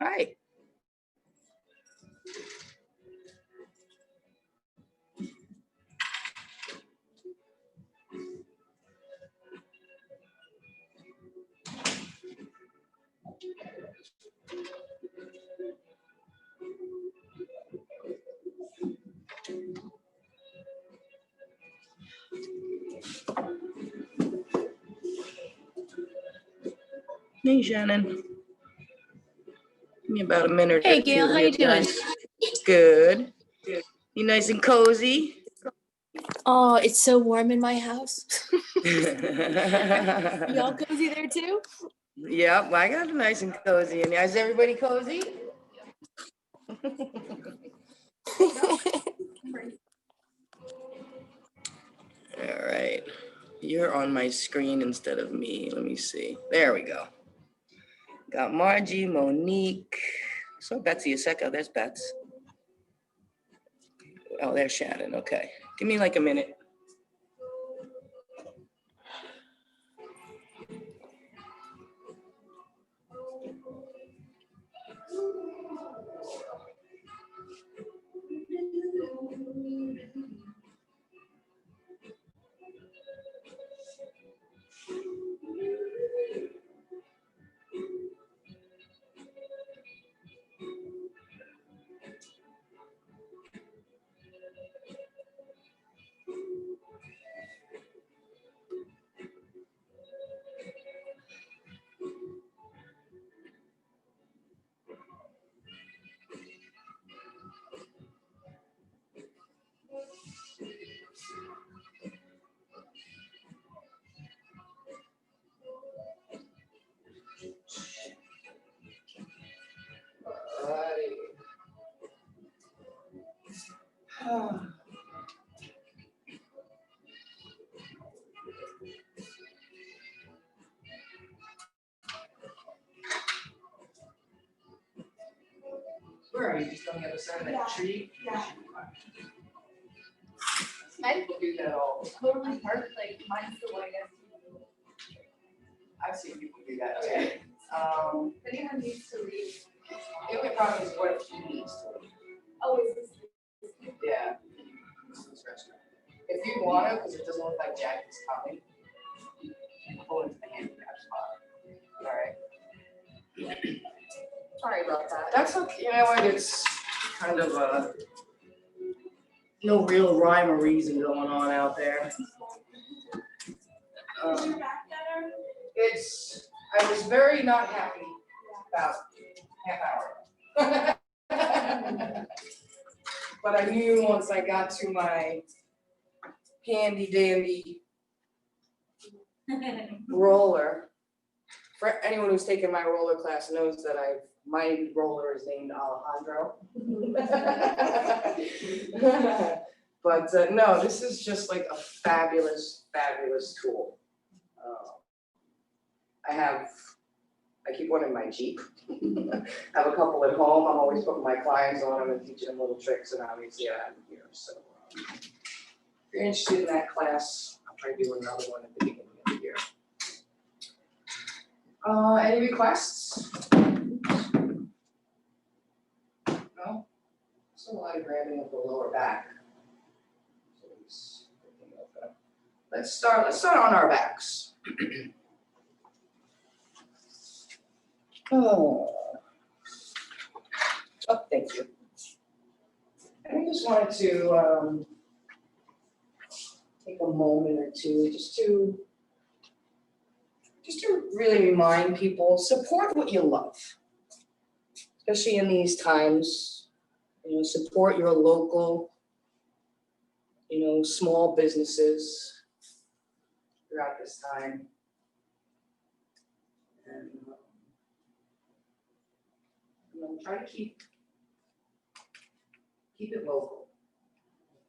Hi. Hey, Shannon. Give me about a minute. Hey, Gale, how you doing? Good. You nice and cozy? Oh, it's so warm in my house. Yep, Y'all cozy there too? I got it nice and cozy. And is everybody cozy? All right. You're on my screen instead of me. Let me see. There we go. Got Margie, Monique. So Betsy a second. There's Bets. Oh, there's Shannon. Okay. Give me like a minute. Where are you? Just on the other side of that tree? Yeah. People do that all. Totally hard, like mine's the whitest. I've seen people do that too. If anyone needs to read. The only problem is what if she needs to. Oh, is this? Yeah. If you want to, because it doesn't look like Jack is coming, you can pull into the handicap spot. All right. Sorry about that. That's okay. You know what? It's kind of no real rhyme or reason going on out there. I was very not happy about half hour. But I knew once I got to my handy dandy roller, for anyone who's taken my roller class knows that my roller is named Alejandro. But no, this is just like a fabulous, fabulous tool. I keep one in my Jeep. I have a couple at home. I'm always putting my clients on them and teaching them little tricks, and obviously I have them here. So if you're interested in that class, I'll try to do another one at the beginning of the year. Any requests? No? Still a lot of grabbing of the lower back. Let's start on our backs. Oh, thank you. And I just wanted to take a moment or two just to really remind people, support what you love, especially in these times. You know, support your local, small businesses throughout this time. And try to keep it local.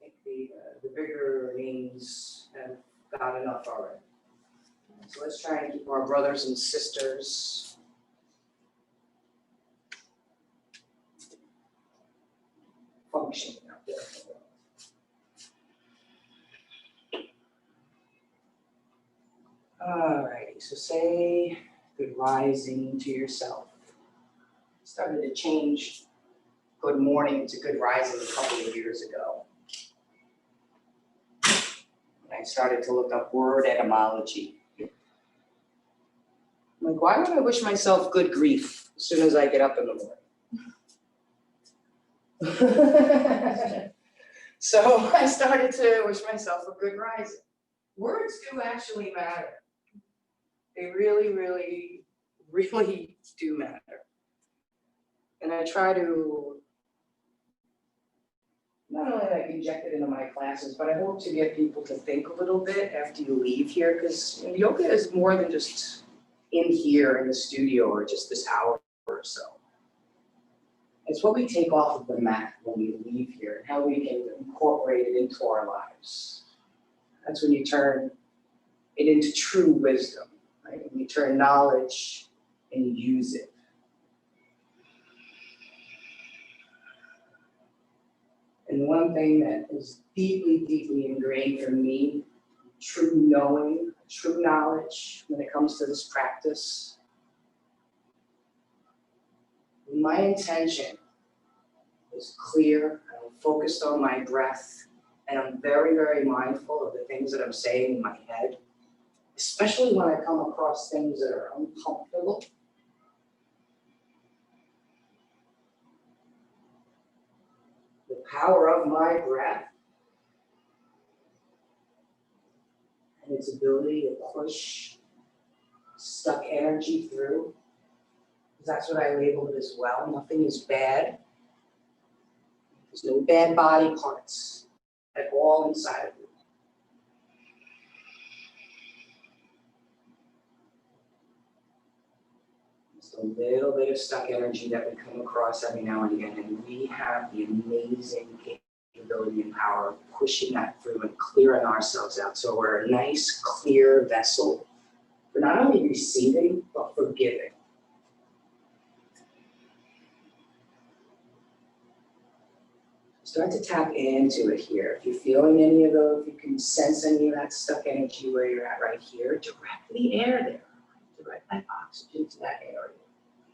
I think the bigger names have got enough already. So let's try and keep our brothers and sisters functioning out there. All righty, so say good rising to yourself. Started to change good morning to good rising a couple of years ago. I started to look up word etymology. I'm like, why would I wish myself good grief as soon as I get up in the morning? So I started to wish myself a good rising. Words do actually matter. They really, really, really do matter. And I try to not only like inject it into my classes, but I hope to get people to think a little bit after you leave here, because yoga is more than just in here in the studio or just this hour or so. It's what we take off of the mat when we leave here and how we can incorporate it into our lives. That's when you turn it into true wisdom, right? When you turn knowledge and you use it. And one thing that is deeply, deeply ingrained for me, true knowing, true knowledge when it comes to this practice, my intention is clear, I'm focused on my breath, and I'm very, very mindful of the things that I'm saying in my head, especially when I come across things that are uncomfortable. The power of my breath and its ability to push stuck energy through. That's what I label it as well. Nothing is bad. There's no bad body parts at all inside of you. Just a little bit of stuck energy that we come across every now and again, and we have the amazing capability and power of pushing that through and clearing ourselves out. So we're a nice, clear vessel for not only receiving, but for giving. Start to tap into it here. If you're feeling any of those, if you can sense any of that stuck energy where you're at right here, direct the air there. Direct that oxygen to that area.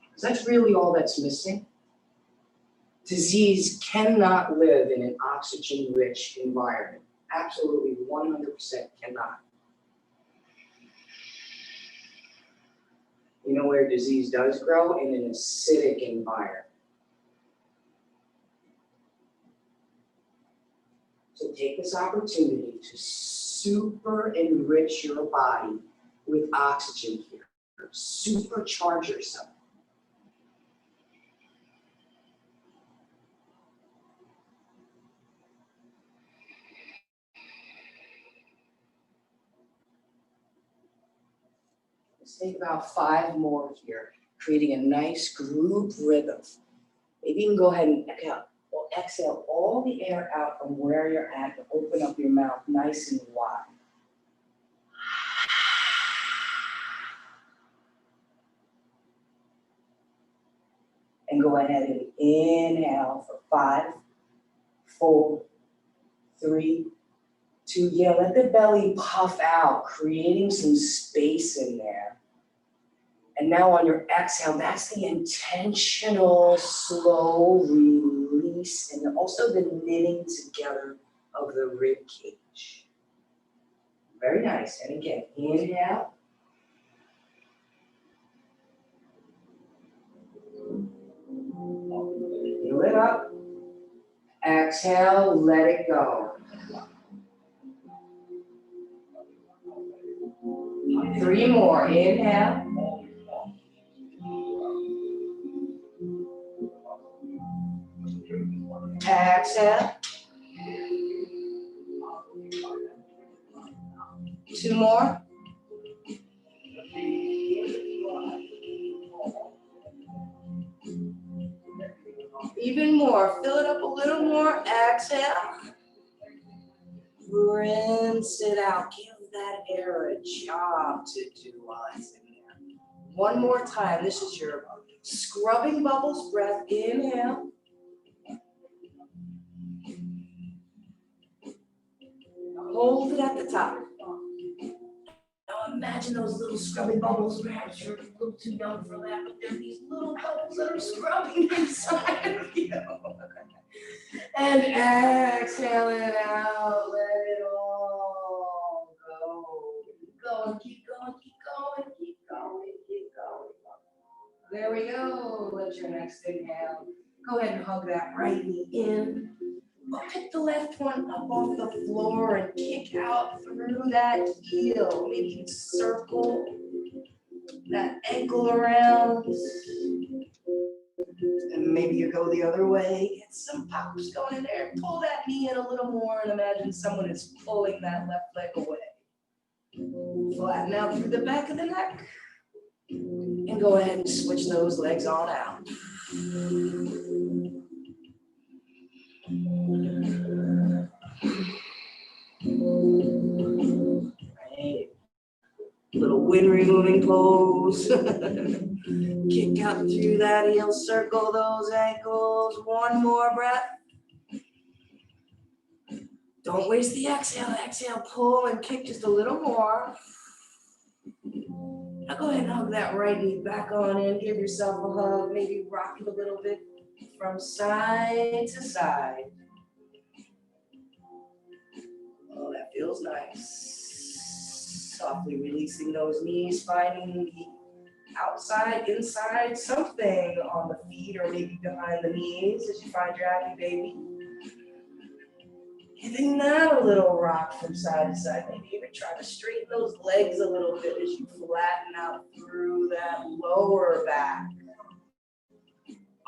Because that's really all that's missing. Disease cannot live in an oxygen-rich environment. Absolutely 100% cannot. You know where disease does grow? In an acidic environment. So take this opportunity to super enrich your body with oxygen here. Supercharge yourself. Let's take about 5 more here, creating a nice group rhythm. Maybe you can go ahead and exhale all the air out from where you're at and open up your mouth nice and wide. And go ahead and inhale for 5, 4, 3, 2. Yeah, let the belly puff out, creating some space in there. And now on your exhale, that's the intentional, slow release and also the knitting together of the rib cage. Very nice. And again, inhale. Fill it up. Exhale, let it go. 3 more. Inhale. Exhale. 2 more. Even more. Fill it up a little more. Exhale. Rinse it out. Give that air a job to do while it's in there. One more time. This is your scrubbing bubbles breath. Inhale. Hold it at the top. Now Imagine those little scrubby bubbles. Perhaps you're a little too young for that, but there are these little bubbles that are scrubbing inside of you. And exhale it out, let it all go. Keep going, keep going, keep going, keep going, keep going. There we go. Let your next inhale. Go ahead and hug that right knee in. Or pick the left one up off the floor and kick out through that heel. Maybe you circle that ankle around. And maybe you go the other way. Get some pops going in there. Pull that knee in a little more and imagine someone is pulling that left leg away. Flatten out through the back of the neck. And go ahead and switch those legs on out. Right. Little wind removing pose. Kick out through that heel, circle those ankles. One more breath. Don't waste the exhale. Exhale, pull and kick just a little more. Now go ahead and hug that right knee back on in. Give yourself a hug. Maybe rock it a little bit from side to side. Oh, that feels nice. Softly releasing those knees, finding the outside, inside, something on the feet or maybe behind the knees as you find your happy baby. Giving that a little rock from side to side. Maybe even try to straighten those legs a little bit as you flatten out through that lower back.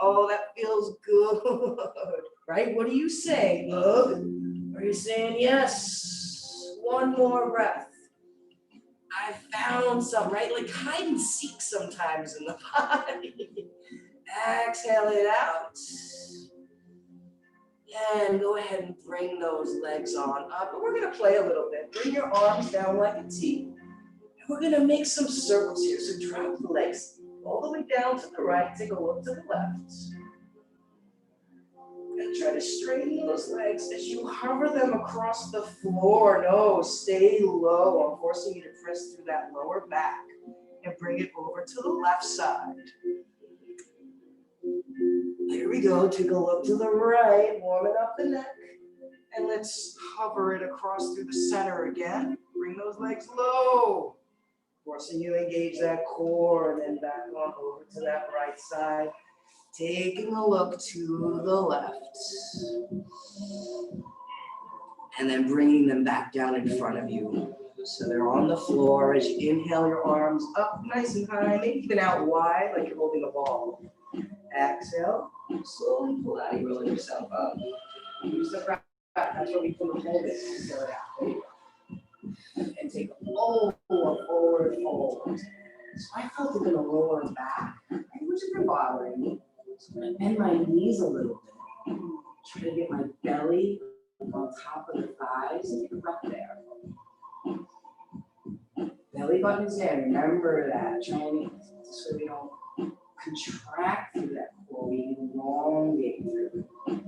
Oh, that feels good, right? What do you say, Bug? Are you saying yes? One more breath. I found some, right? Like hide and seek sometimes in the body. Exhale it out. And go ahead and bring those legs on up. And we're gonna play a little bit. Bring your arms down like a T. And we're gonna make some circles here. So drop the legs all the way down to the right. Take a look to the left. And try to straighten those legs as you hover them across the floor. No, stay low. I'm forcing you to press through that lower back and bring it over to the left side. Here we go. Take a look to the right, warming up the neck. And let's hover it across through the center again. Bring those legs low. Forcing you to engage that core and then back on over to that right side. Taking a look to the left. And then bringing them back down in front of you. So they're on the floor as you inhale your arms up nice and high, maybe even out wide like you're holding a ball. Exhale, slowly pull out, you roll yourself up. Use the breath, that's where we pull the hold it. Fill it out, there you go. And take a forward fold. So I felt it in the lower back, which has been bothering me. So I'm gonna bend my knees a little bit. Try to get my belly on top of the thighs and take a breath there. Belly button is in, remember that. Trying so we don't contract through that core, we elongate through it. There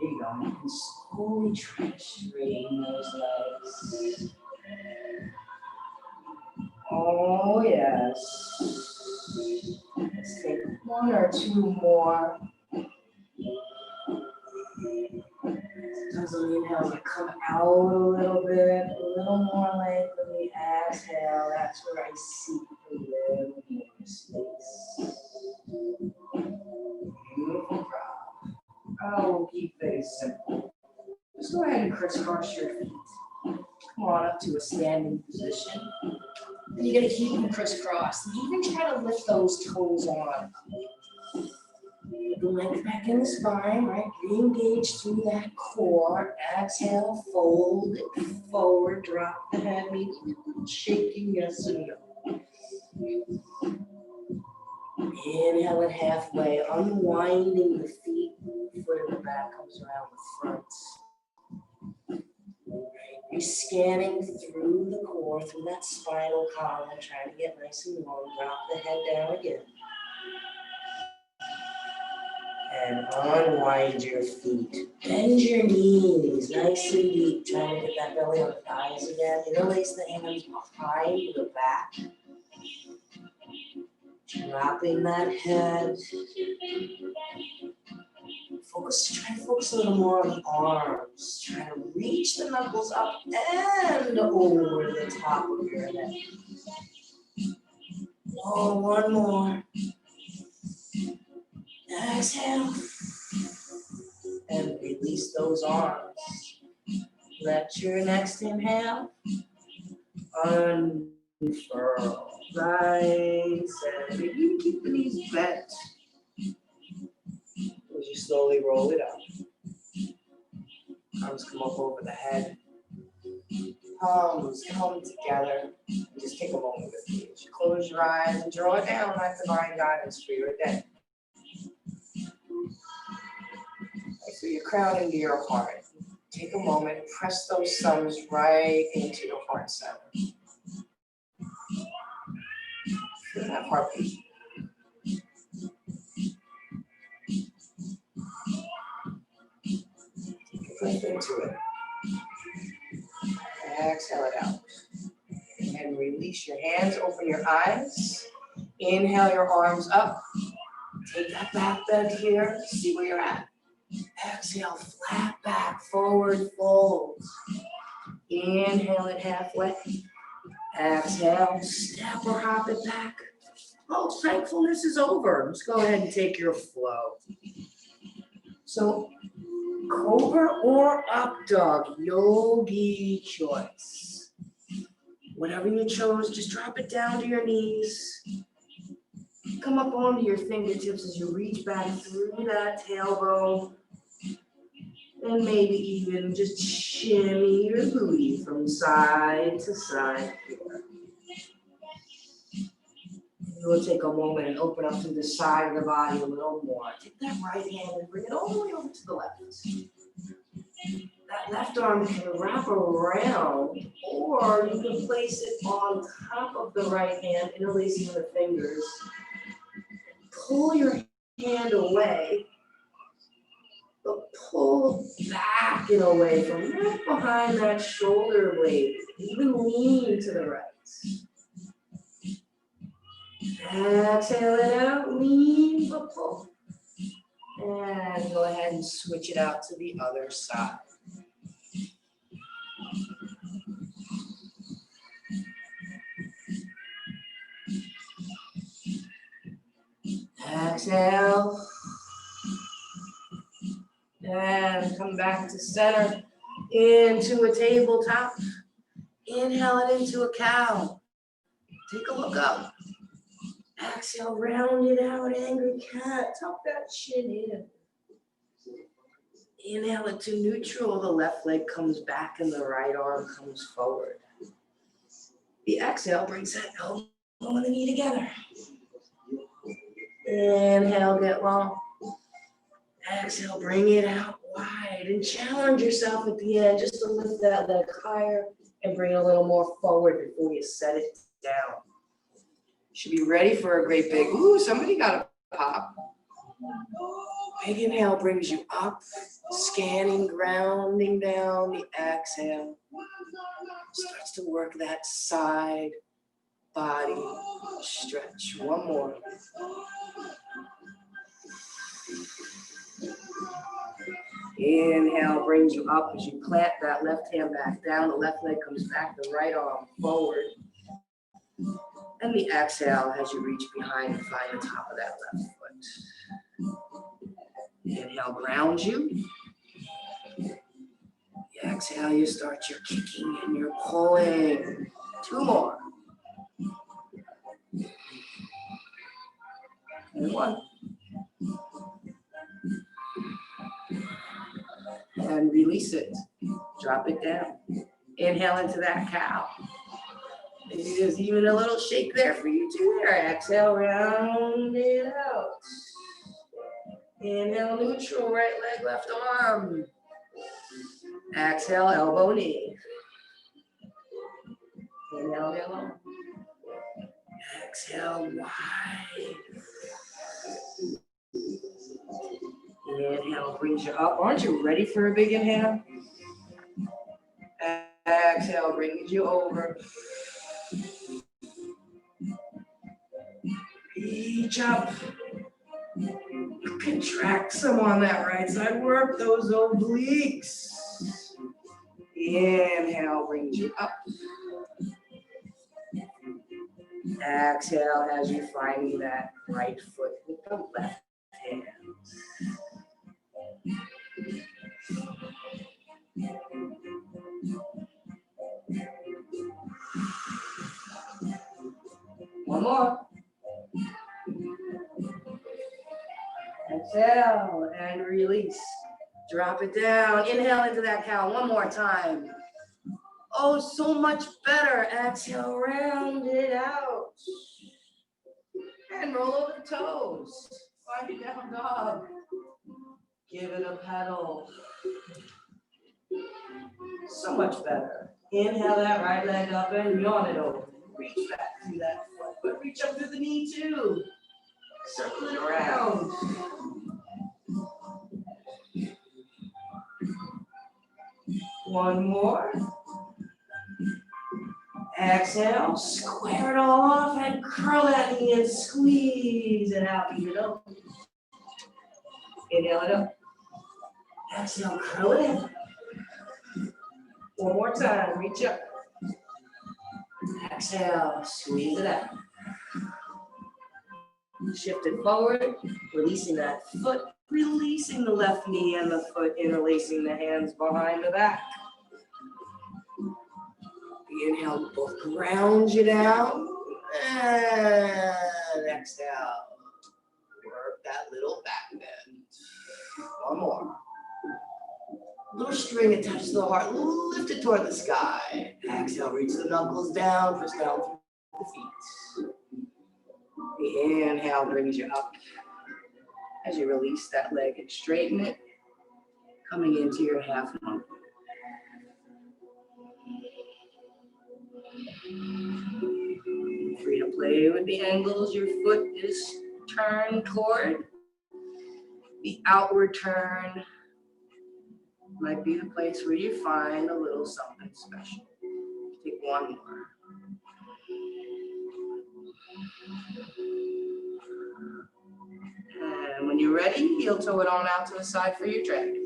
you go. You can slowly try to straighten those legs. Oh, yes. Let's take one or two more. Sometimes on the inhale, you come out a little bit, a little more length than the exhale. That's where I seek a little more space. Beautiful job. Oh, we'll keep things simple. Just go ahead and crisscross your feet. Come on up to a standing position. And you're gonna keep them crisscrossed. And even try to lift those toes on. The length back in the spine, right? Re-engage through that core. Exhale, fold it forward, drop the head, maybe shaking, yes and no. Inhale it halfway, unwinding the feet, foot in the back comes around the front. You're scanning through the core, through that spinal column, trying to get nice and long. Drop the head down again. And unwind your feet. Bend your knees nice and deep. Trying to get that belly on the thighs again. Interlace the hands behind the back. Dropping that head. Try to focus a little more on the arms. Try to reach the knuckles up and over the top of your head. Oh, one more. Exhale. And release those arms. Let your next inhale unfurl. Nice and maybe keep the knees bent. As you slowly roll it up. Arms come up over the head. Palms come together. Just take a moment with me. As you close your eyes and draw down that divine guidance for your day. So you're crowning to your heart. Take a moment, press those thumbs right into your heart center. Feel that heartbeat. Breathe into it. Exhale it out. And release your hands, open your eyes. Inhale your arms up. Take that back bend here, see where you're at. Exhale, flat back, forward fold. Inhale it halfway. Exhale, step or hop it back. Oh, thankfulness is over. Let's go ahead and take your flow. So, cobra or up dog, yogi choice. Whatever you chose, just drop it down to your knees. Come up onto your fingertips as you reach back through that tailbone. And maybe even just shimmy your booty from side to side here. We'll take a moment and open up to the side of the body a little more. Take that right hand and bring it all the way over to the left. That left arm can wrap around, or you can place it on top of the right hand, interlacing the fingers. Pull your hand away, but pull back and away from right behind that shoulder blade. Even lean to the right. Exhale it out, lean but pull. And go ahead and switch it out to the other side. Exhale. And come back to center. Into a tabletop. Inhale it into a cow. Take a look up. Exhale, round it out, angry cat. Tuck that chin in. Inhale it to neutral. The left leg comes back and the right arm comes forward. The exhale brings that elbow and the knee together. Inhale, get long. Exhale, bring it out wide and challenge yourself at the end just to lift that leg higher and bring it a little more forward before you set it down. Should be ready for a great big, ooh, somebody got a pop. Big inhale brings you up, scanning, grounding down. The exhale starts to work that side body stretch. One more. Inhale brings you up as you plant that left hand back down. The left leg comes back, the right arm forward. And the exhale as you reach behind and find the top of that left foot. Inhale, ground you. The exhale, you start your kicking and your pulling. Two more. And one. And release it. Drop it down. Inhale into that cow. Maybe there's even a little shake there for you too there. Exhale, round it out. Inhale, neutral, right leg, left arm. Exhale, elbow, knee. Inhale, get long. Exhale, wide. Inhale brings you up. Aren't you ready for a big inhale? Exhale brings you over. Reach up. Contract some on that right side. Work those obliques. Inhale brings you up. Exhale as you finding that right foot with the left hand. One more. Exhale and release. Drop it down. Inhale into that cow one more time. Oh, so much better. Exhale, round it out. And roll over the toes. Find your down dog. Give it a pedal. So much better. Inhale that right leg up and yawn it over. Reach back through that foot, but reach up through the knee too. Circle it around. One more. Exhale, square it all off and curl that knee and squeeze it out. Beat it up. Inhale it up. Exhale, curl it in. One more time, reach up. Exhale, squeeze it out. Shift it forward, releasing that foot, releasing the left knee and the foot, interlacing the hands behind the back. Inhale, both ground you down, and exhale. Work that little back bend. One more. Little string attached to the heart, lift it toward the sky. Exhale, reach the knuckles down, press down through the feet. The inhale brings you up. As you release that leg and straighten it, coming into your half moon. Free to play with the angles your foot is turned toward. The outward turn might be the place where you find a little something special. Take one more. And when you're ready, heel toe it on out to the side for your dragon.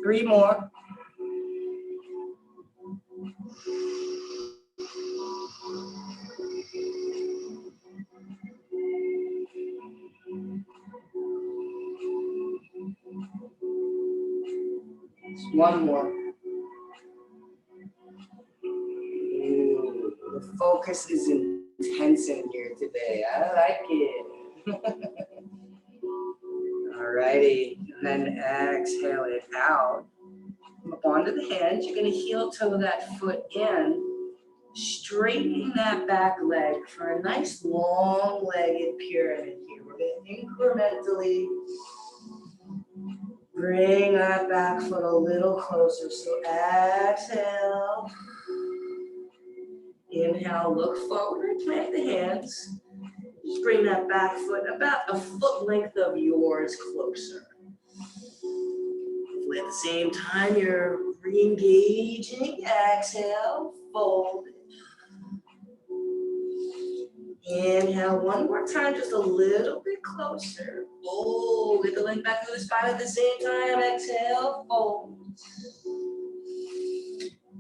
Three more. One more. The focus is intense in here today. I like it. Alrighty, and then exhale it out. Up onto the hands. You're going to heel toe that foot in, straightening that back leg for a nice long-legged pyramid here. We're going to incrementally bring that back foot a little closer. So exhale. Inhale, look forward, plant the hands. Just bring that back foot about a foot length of yours closer. Hopefully at the same time, you're re-engaging. Exhale, fold. Inhale, one more time, just a little bit closer. Oh, get the leg back to the spine at the same time. Exhale, fold.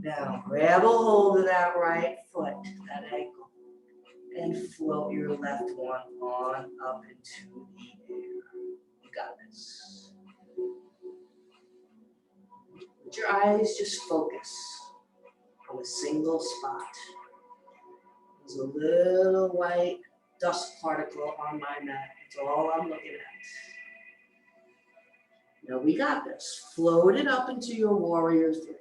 Now, grab a hold of that right foot, that ankle, and float your left one on up into the air. You got this. Let your eyes just focus on a single spot. There's a little white dust particle on my mat. That's all I'm looking Now we got this. Float it up into your warrior three.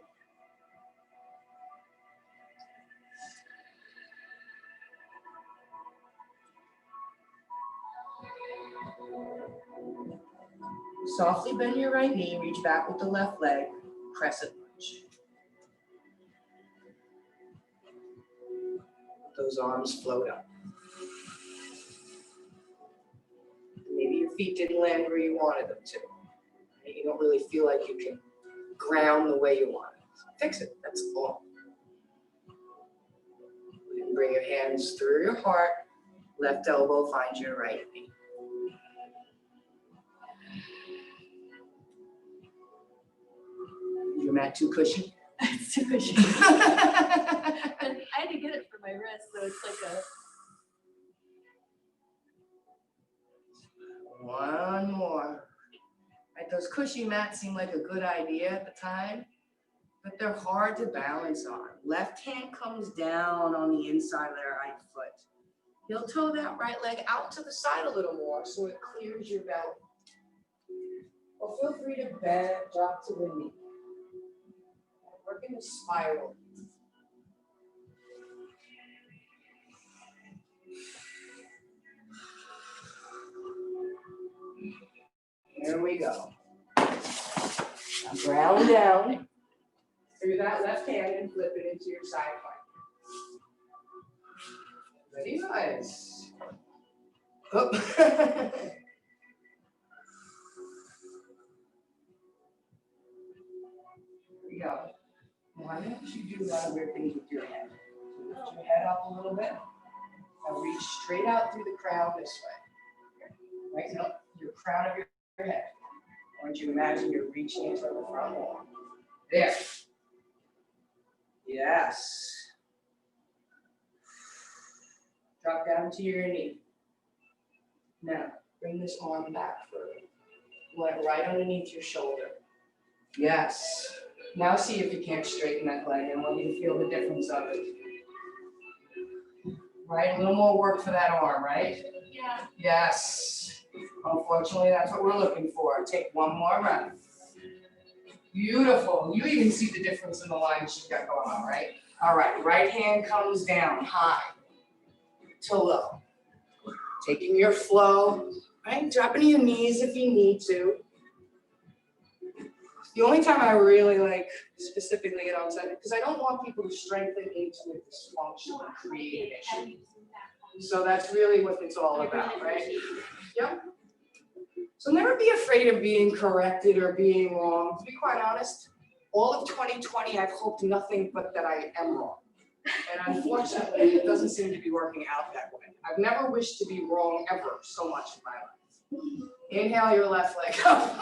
Softly bend your right knee, reach back with the left leg, crescent lunge. Those arms float up. Maybe your feet didn't land where you wanted them to. You don't really feel like you can ground the way you want it. Fix it, that's all. You can bring your hands through your heart, left elbow finds your right knee. Is your mat too cushy? It's too cushy. And I had to get it for my wrist, so it's like a. One more. Right, those cushy mats seem like a good idea at the time, but they're hard to balance on. Left hand comes down on the inside of their right foot. You'll toe that right leg out to the side a little more so it clears your belly. Or feel free to bend, drop to the knee. Work in a spiral. Here we go. Now ground down through that left hand and flip it into your side plank. Ready? Nice. Oh. Here we go. Why don't you do a lot of weird things with your head? Lift your head up a little bit. Now reach straight out through the crown this way. Right now, your crown of your head. I want you to imagine you're reaching into the front wall. There. Yes. Drop down to your knee. Now, bring this arm back further. Let it right underneath your shoulder. Yes. Now see if you can't straighten that leg. I want you to feel the difference of it. Right, a little more work for that arm, right? Yeah. Yes. Unfortunately, that's what we're looking for. Take one more breath. Beautiful. You even see the difference in the line she's got going on, right? All right, right hand comes down high to low. Taking your flow, right? Dropping to your knees if you need to. The only time I really like specifically get outside, because I don't want people to strengthen into a dysfunction or create an issue. So that's really what it's all about, right? Yep. So never be afraid of being corrected or being wrong. To be quite honest, all of 2020, I've hoped nothing but that I am wrong. And unfortunately, it doesn't seem to be working out that way. I've never wished to be wrong ever so much in my life. Inhale your left leg up.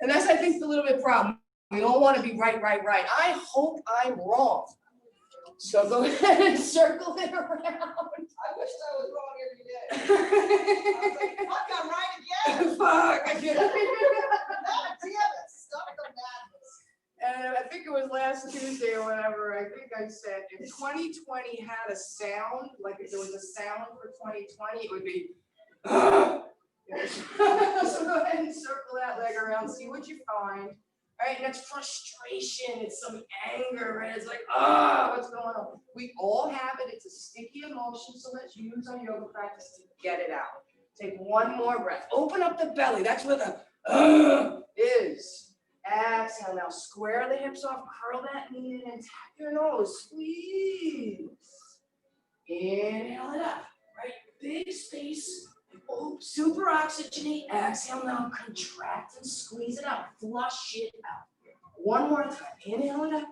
And that's, I think, the little bit problem. We all want to be right. I hope I'm wrong. So go ahead and circle it around. I wish I was wrong every day. I was like, fuck, I'm right again. Fuck. God damn it, stop the madness. And I think it was last Tuesday or whatever, I think I said, if 2020 had a sound, like if there was a sound for 2020, it would be, So go ahead and circle that leg around, see what you find. Right, and it's frustration, it's some anger, right? It's like, what's going on? We all have it, it's a sticky emotion, so let's use our yoga practice to get it out. Take one more breath, open up the belly, that's where the is. Exhale, now square the hips off, curl that knee in and tap your nose, squeeze. Inhale it up, right, big space. Oh, super oxygenate. Exhale now, contract and squeeze it out. Flush it out. One more time. Inhale it up.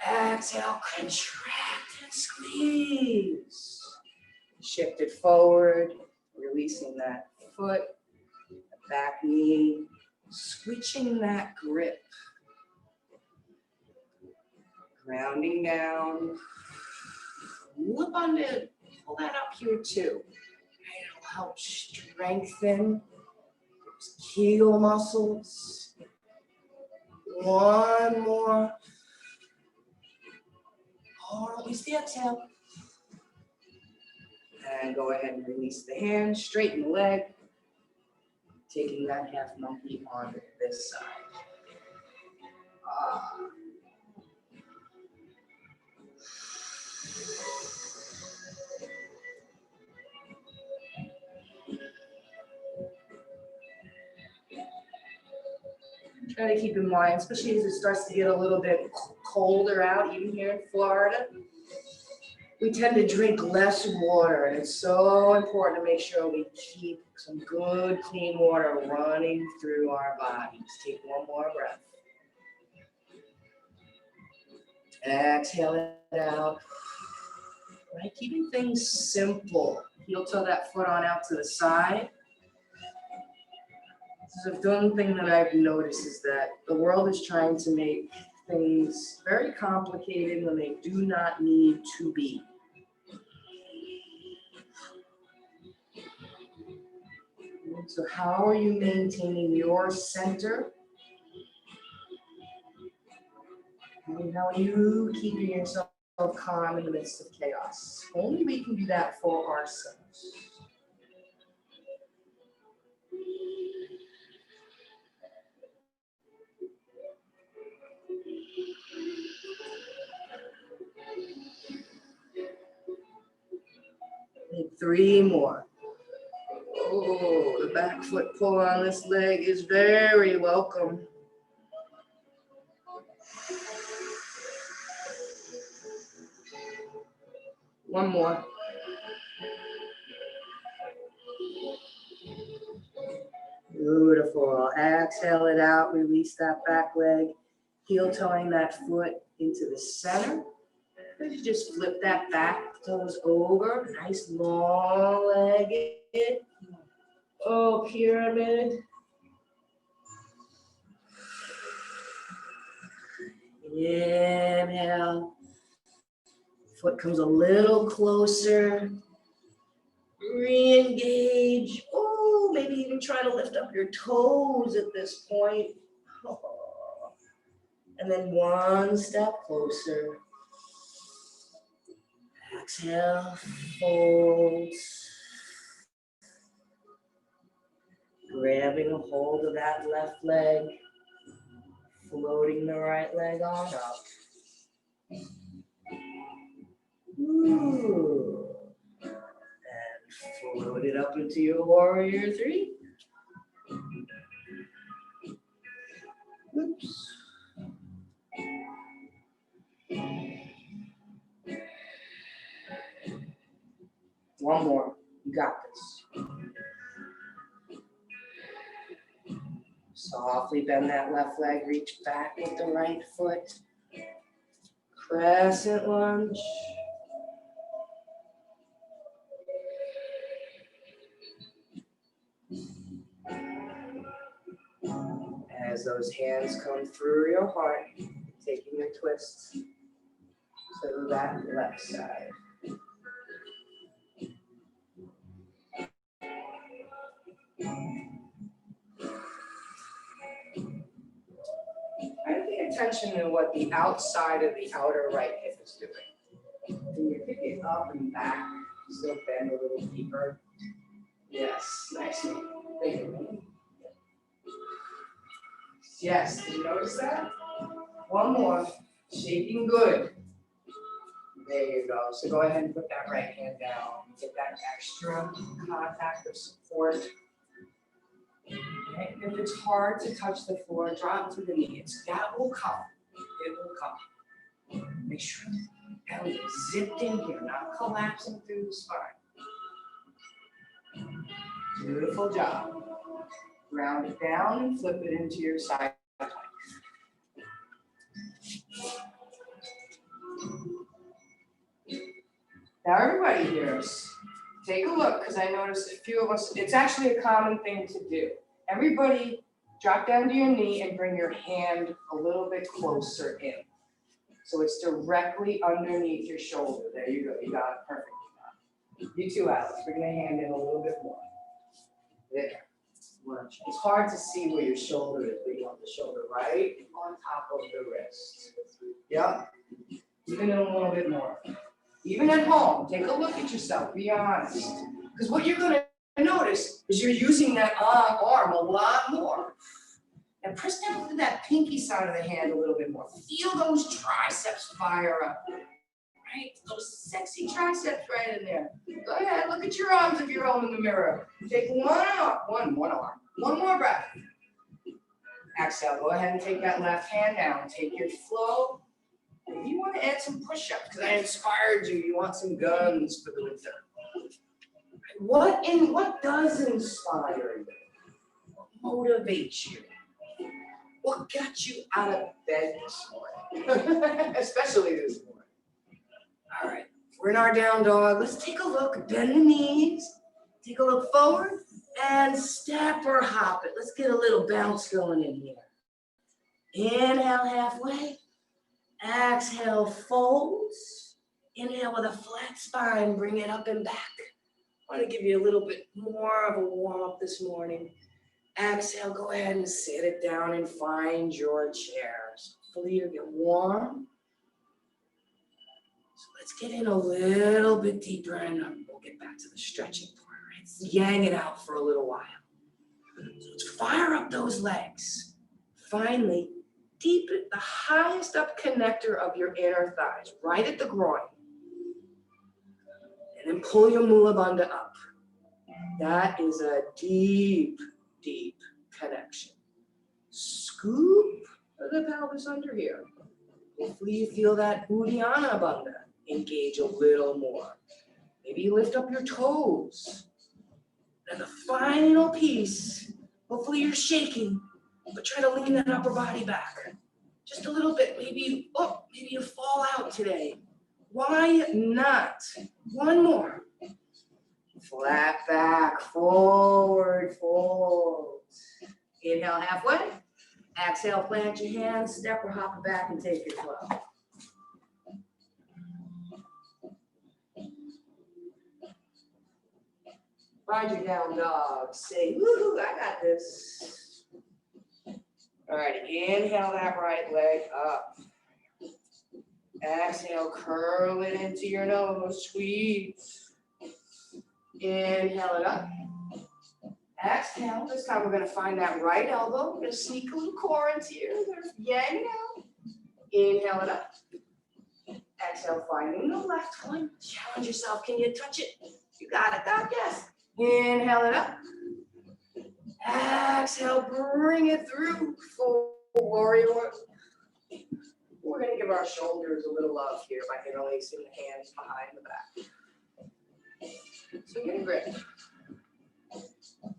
Exhale, contract and squeeze. Shift it forward, releasing that foot, back knee, switching that grip. Grounding down. Look onto, pull that up here too. It'll help strengthen those Kegel muscles. One more. Release the exhale. And go ahead and release the hand, straighten the leg, Taking that half monkey on this side. Try to keep in mind, especially as it starts to get a little bit colder out, even here in Florida, we tend to drink less water, and it's so important to make sure we keep some good, clean water running through our bodies. Take one more breath. Exhale it out. Right, keeping things simple. Heel toe that foot on out to the side. So the one thing that I've noticed is that the world is trying to make things very complicated when they do not need to be. So how are you maintaining your center? And how are you keeping yourself calm in the midst of chaos? Only we can do that for ourselves. Need 3 more. Oh, the back foot pull on this leg is very welcome. One more. Beautiful. Exhale it out. Release that back leg. Heel toeing that foot into the center. You just flip that back toes over. Nice long legged. Oh, pyramid. Inhale. Foot comes a little closer. Re-engage. Oh, maybe even try to lift up your toes at this point. Oh. And then one step closer. Exhale, fold. Grabbing a hold of that left leg. Floating the right leg on up. Ooh. And float it up into your warrior 3. Oops. One more. You got this. Softly bend that left leg, reach back with the right foot. Crescent lunge. As those hands come through your heart, taking a twist to that left side. Try to pay attention to what the outside of the outer right hip is doing. When you pick it up and back, still bend a little deeper. Yes, nice. Thank you. Yes, did you notice that? One more, shaking good. There you go. So go ahead and put that right hand down. Get that extra contact of support. Okay. If it's hard to touch the floor, drop to the knees. That will come. It will come. Make sure the belly is zipped in here, not collapsing through the spine. Beautiful job. Ground it down and flip it into your side plank. Now everybody here, take a look, because I noticed a few of us, it's actually a common thing to do. Everybody drop down to your knee and bring your hand a little bit closer in. So it's directly underneath your shoulder. There you go, you got it perfect. You too, Alex, bring the hand in a little bit more. There. It's hard to see where your shoulder is, but you want the shoulder right on top of the wrist. Yep. Even a little bit more. Even at home, take a look at yourself, be honest. Because what you're going to notice because you're using that arm a lot more. And press down to that pinky side of the hand a little bit more. Feel those triceps fire up. Right? Those sexy triceps right in there. Go ahead, look at your arms if you're home in the mirror. Take one arm. One more breath. Exhale, go ahead and take that left hand down. Take your flow. If you want to add some push-ups, because I inspired you, you want some guns for the winter. What does inspire you? What motivates you? What got you out of bed this morning? Especially this morning. All right, we're in our down dog. Let's take a look. Bend the knees. Take a look forward and step or hop it. Let's get a little bounce going in here. Inhale halfway. Exhale, folds. Inhale with a flat spine. Bring it up and back. I want to give you a little bit more of a warm up this morning. Exhale, go ahead and sit it down and find your chairs. Hopefully you get warm. So let's get in a little bit deeper and we'll get back to the stretching part, right? Yang it out for a little while. So let's fire up those legs. Finally, deepen the highest up connector of your inner thighs, right at the groin. And then pull your mula bandha up. That is a deep, deep connection. Scoop the pelvis under here. Hopefully you feel that Uddiyana bandha engage a little more. Maybe you lift up your toes. And the final piece, hopefully you're shaking, but try to lean that upper body back. Just a little bit, maybe you fall out today. Why not? One more. Flat back, forward, fold. Inhale halfway. Exhale, plant your hands, step or hop it back and take your flow. Find your down dog. Say, woohoo, I got this. All right, inhale that right leg up. Exhale, curl it into your nose, squeeze. Inhale it up. Exhale, this time we're gonna find that right elbow. We're gonna sneak a little core into here. Yang it out. Inhale it up. Exhale, finding the left one. Challenge yourself, can you touch it? You got it, Doc, yes. Inhale it up. Exhale, bring it through for warrior one. We're gonna give our shoulders a little love here by interlacing the hands behind the back. So get a grip.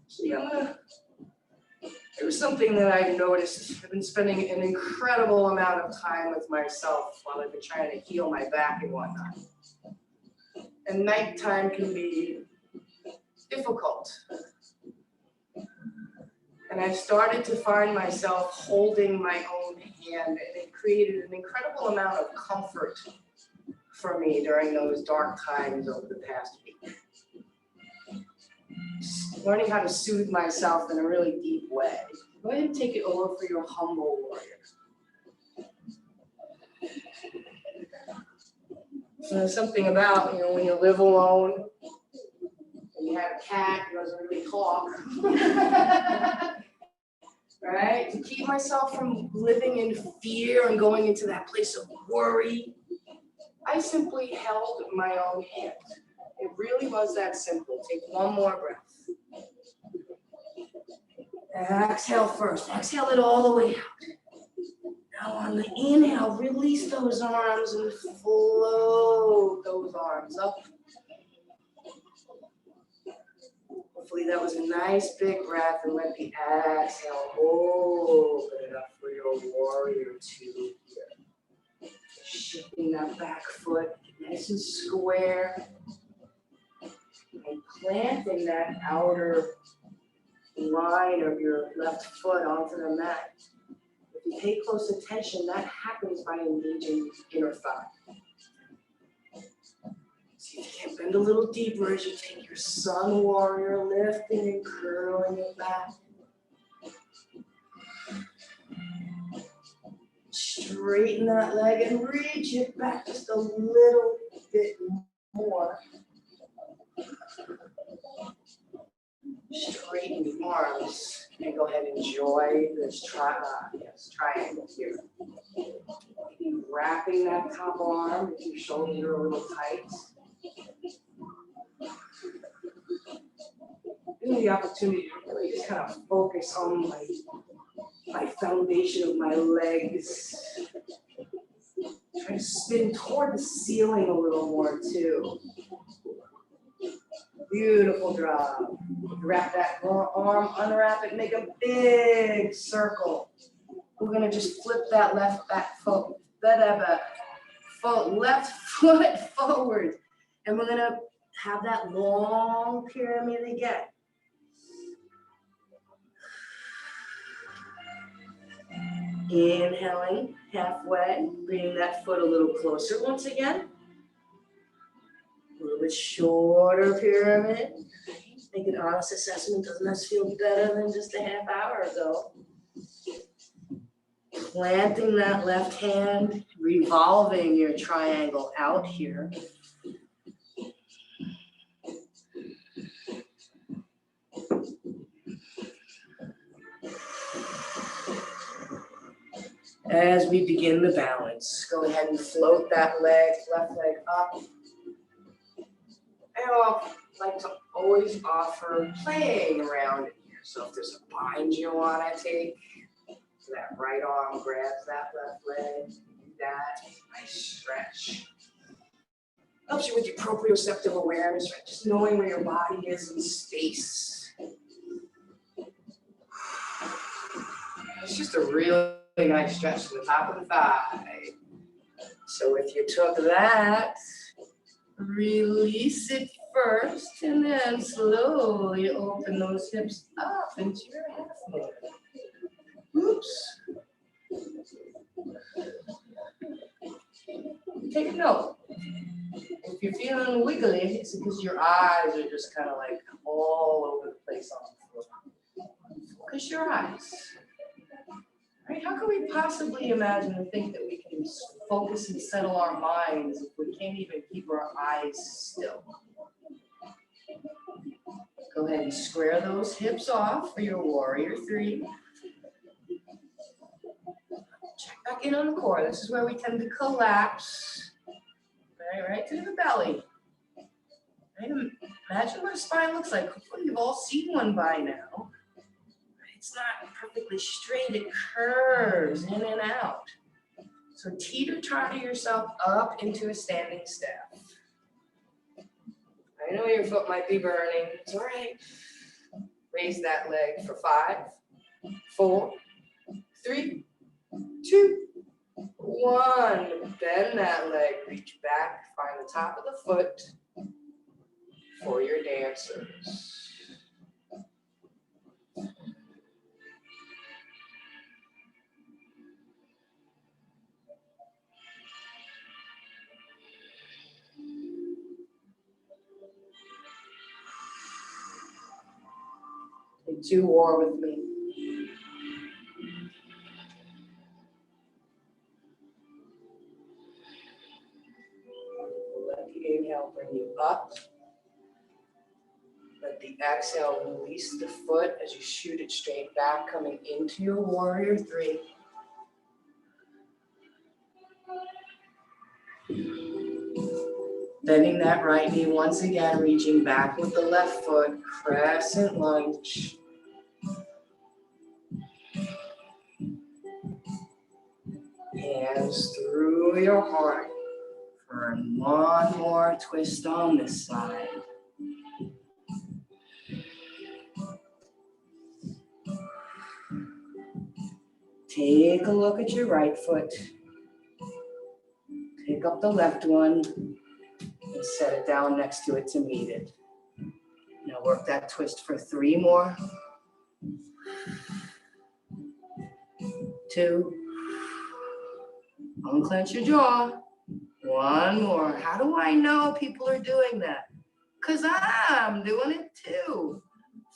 See, there's something that I've noticed. I've been spending an incredible amount of time with myself while I've been trying to heal my back and whatnot. And nighttime can be difficult. And I started to find myself holding my own hand, and it created an incredible amount of comfort for me during those dark times over the past week. Learning how to soothe myself in a really deep way. Go ahead and take it over for your humble warrior. So there's something about, when you live alone and you have a cat who doesn't really talk. Right? To keep myself from living in fear and going into that place of worry, I simply held my own hand. It really was that simple. Take one more breath. Exhale first. Exhale it all the way out. Now on the inhale, release those arms and float those arms up. Hopefully that was a nice big breath, and let the exhale open it up for your warrior two here. Shifting that back foot nice and square. And planting that outer line of your left foot onto the mat. If you pay close attention, that happens by engaging the inner thigh. See if you can bend a little deeper as you take your sun warrior, lifting and curling it back. Straighten that leg and reach it back just a little bit more. Straighten the arms and go ahead and enjoy this triangle here. Maybe wrapping that top arm if your shoulders are a little tight. Give me the opportunity to really just kind of focus on my foundation of my legs. Try to spin toward the ceiling a little more too. Beautiful job. Wrap that arm, unwrap it, make a big circle. We're gonna just flip that left foot forward. And we're gonna have that long pyramid again. Inhaling halfway, bringing that foot a little closer once again. A little bit shorter pyramid. Make an honest assessment. Doesn't this feel better than just a half hour ago? Planting that left hand, revolving your triangle out here. As we begin the balance, go ahead and float that left leg up. And I'll like to always offer playing around in here. So if there's a bind you want to take, so that right arm grabs that left leg, do that, nice stretch. Helps you with your proprioceptive awareness, right? Just knowing where your body is in space. It's just a really nice stretch to the top of the thigh. So if you took that, release it first, and then slowly open those hips up into your half moon. Oops. Take a note. If you're feeling wiggly, it's because your eyes are just kind of like all over the place on the floor. Focus your eyes. Right? How can we possibly imagine and think that we can focus and settle our minds if we can't even keep our eyes still? Go ahead and square those hips off for your warrior three. Check back in on the core. This is where we tend to collapse. Right to the belly. Right? Imagine what a spine looks like. Hopefully you've all seen one by now. It's not perfectly straight, it curves in and out. So teeter-totter yourself up into a standing staff. I know your foot might be burning, it's all right. Raise that leg for 5, 4, 3, 2, 1. Bend that leg, reach back, find the top of the foot for your dancers. Do war with me. Let the inhale bring you up. Let the exhale release the foot as you shoot it straight back, coming into your warrior three. Bending that right knee once again, reaching back with the left foot, crescent lunge. Hands through your heart for one more twist on this side. Take a look at your right foot. Pick up the left one and set it down next to it to meet it. Now work that twist for 3 more. 2. Unclench your jaw. 1 more. How do I know people are doing that? Because I'm doing it too.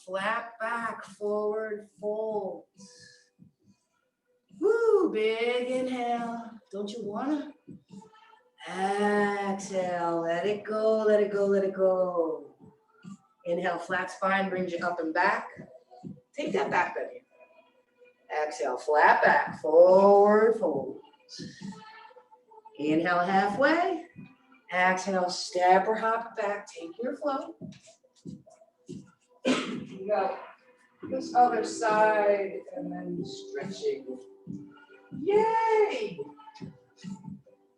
Flat back, forward fold. Woo, big inhale. Don't you wanna? Exhale, let it go, let it go, let it go. Inhale, flat spine brings you up and back. Take that back bend here. Exhale, flat back, forward fold. Inhale halfway. Exhale, step or hop back, take your flow. You go this other side and then stretching. Yay!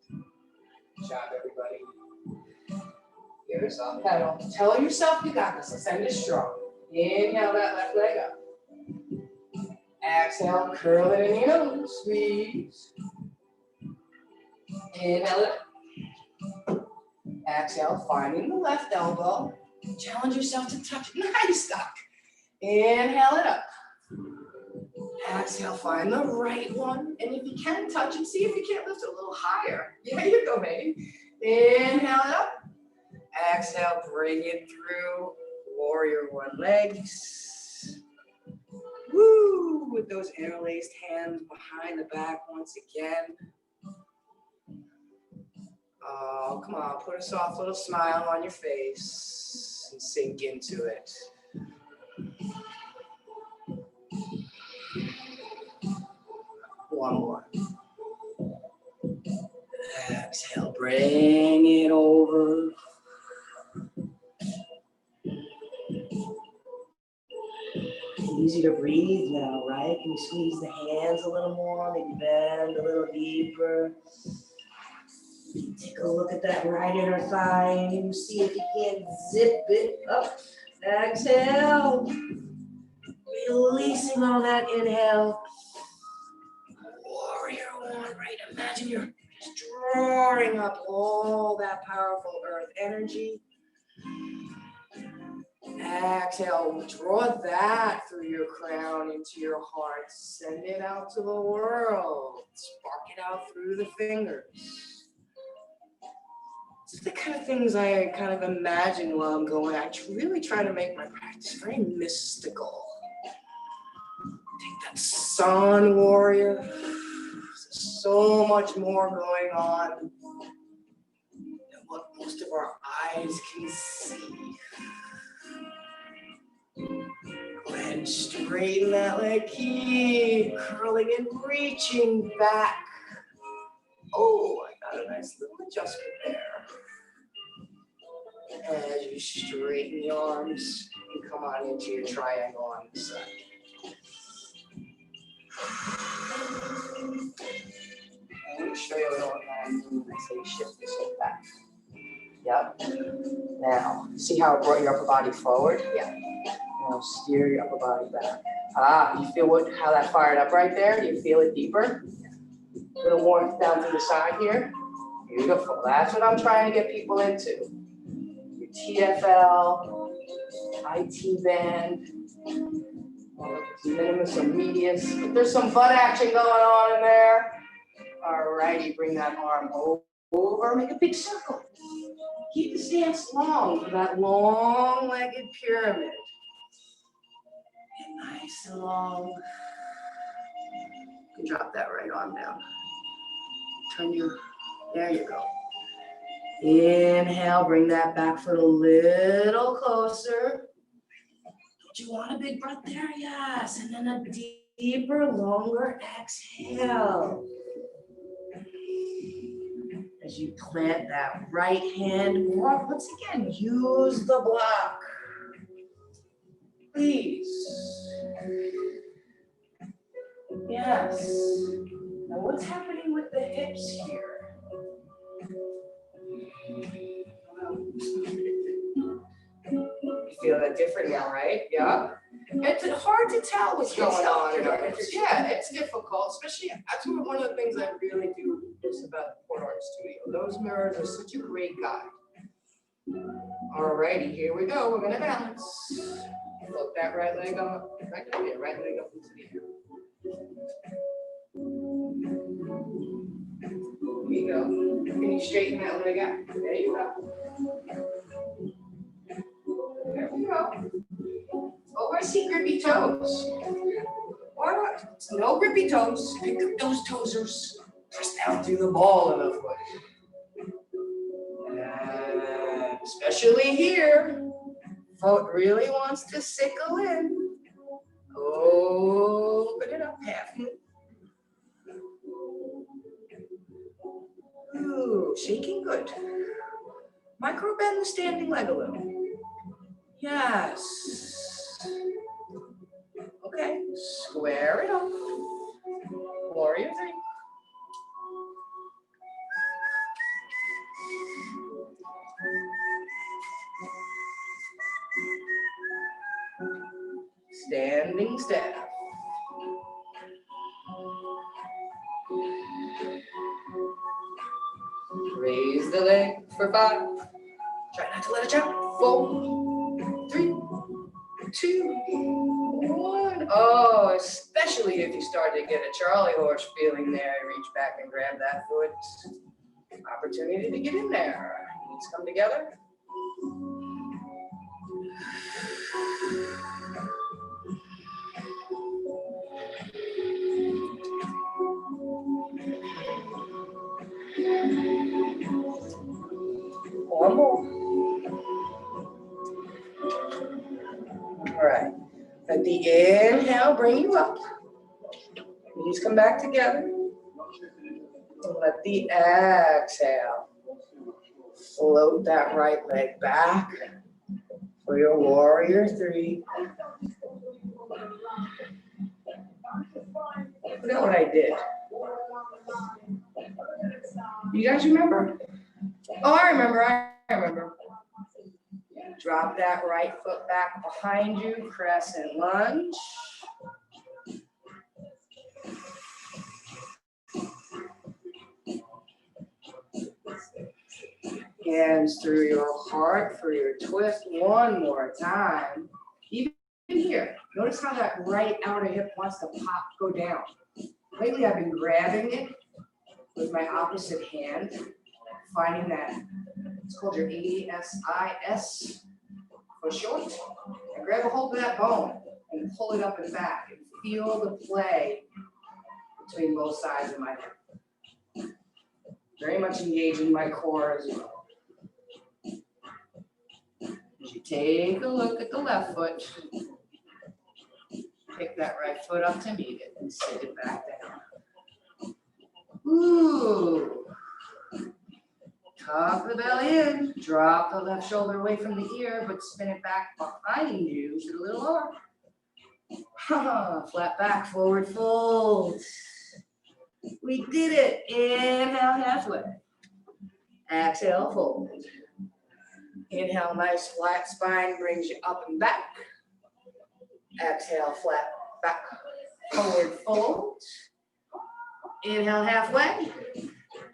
Good job, everybody. Give yourself a pedal. Tell yourself you got this. Let's end it strong. Inhale that left leg up. Exhale, curl it in your nose. Squeeze. Inhale it. Exhale, finding the left elbow. Challenge yourself to touch it. Nice, Doc. Inhale it up. Exhale, find the right one. And if you can touch it, see if you can't lift it a little higher. Yeah, you go, baby. Inhale it up. Exhale, bring it through. Warrior one legs. Woo! With those interlaced hands behind the back once again. Oh, come on, put a soft little smile on your face and sink into it. One more. Exhale, bring it over. Easy to breathe now, right? Can you squeeze the hands a little more, maybe bend a little deeper? Take a look at that right inner thigh and see if you can zip it up. Exhale. Releasing all that inhale. Warrior one, right? Imagine you're just drawing up all that powerful earth energy. Exhale, draw that through your crown into your heart. Send it out to the world. Spark it out through the fingers. These are the kind of things I kind of imagine while I'm going. I really try to make my practice very mystical. Take that sun warrior. There's so much more going on than what most of our eyes can see. Go ahead and straighten that leg. Keep curling and reaching back. Oh, I got a nice little adjustment there. As you straighten the arms, you come on into your triangle on this side. Let me show you what I'm going to say shift this hip back. Yep. Now, see how I brought your upper body forward? Yeah. Now steer your upper body back. Ah, you feel how that fired up right there? Do you feel it deeper? A little warmth down to the side here. Beautiful. That's what I'm trying to get people into. Your TFL, IT band, minimus or medius. If there's some butt action going on in there, alrighty, bring that arm over, make a big circle. Keep the stance long for that long-legged pyramid. Get nice and long. You can drop that right arm down. Turn your, there you go. Inhale, bring that back foot a little closer. Don't you want a big breath there? Yes. And then a deeper, longer exhale. As you plant that right hand, once again, use the block. Please. Yes. Now what's happening with the hips here? You feel that different now, right? Yeah. It's hard to tell what's going on. Yeah, it's difficult, especially that's one of the things I really do is about the Port Art Studio. Those mirrors are such a great guide. Alrighty, here we go. We're gonna balance. Float that right leg up, right leg up into the air. Here you go. Can you straighten that leg out? There you go. There we go. Oh, I see grippy toes. Why not? No grippy toes. Pick up those toesers. Press down through the ball of the foot. And especially here, Foot really wants to sickle in. Open it up, half move. Ooh, shaking good. Micro bend the standing leg a little. Yes. Okay, square it up. Warrior three. Standing staff. Raise the leg for 5. Try not to let it jump. 4, 3, 2, 1. Oh, especially if you start to get a Charlie horse feeling there, reach back and grab that foot. Opportunity to get in there. Knees come together. One more. All right. Let the inhale bring you up. Knees come back together. And let the exhale float that right leg back for your warrior three. I forgot what I did. You guys remember? Oh, I remember. Drop that right foot back behind you, crescent lunge. Hands through your heart for your twist one more time. Even here, notice how that right outer hip wants to go down. Lately, I've been grabbing it with my opposite hand, finding that it's called your ASIS for short. And grab a hold of that bone and pull it up and back and feel the play between both sides of my hip. Very much engaging my core as well. As you take a look at the left foot, pick that right foot up to meet it and sit it back down. Ooh. Tuck the belly in, drop the left shoulder away from the ear, but spin it back behind you to the little arm. Flat back, forward fold. We did it. Inhale, halfway. Exhale, fold. Inhale, nice flat spine brings you up and back. Exhale, flat back, forward fold. Inhale, halfway.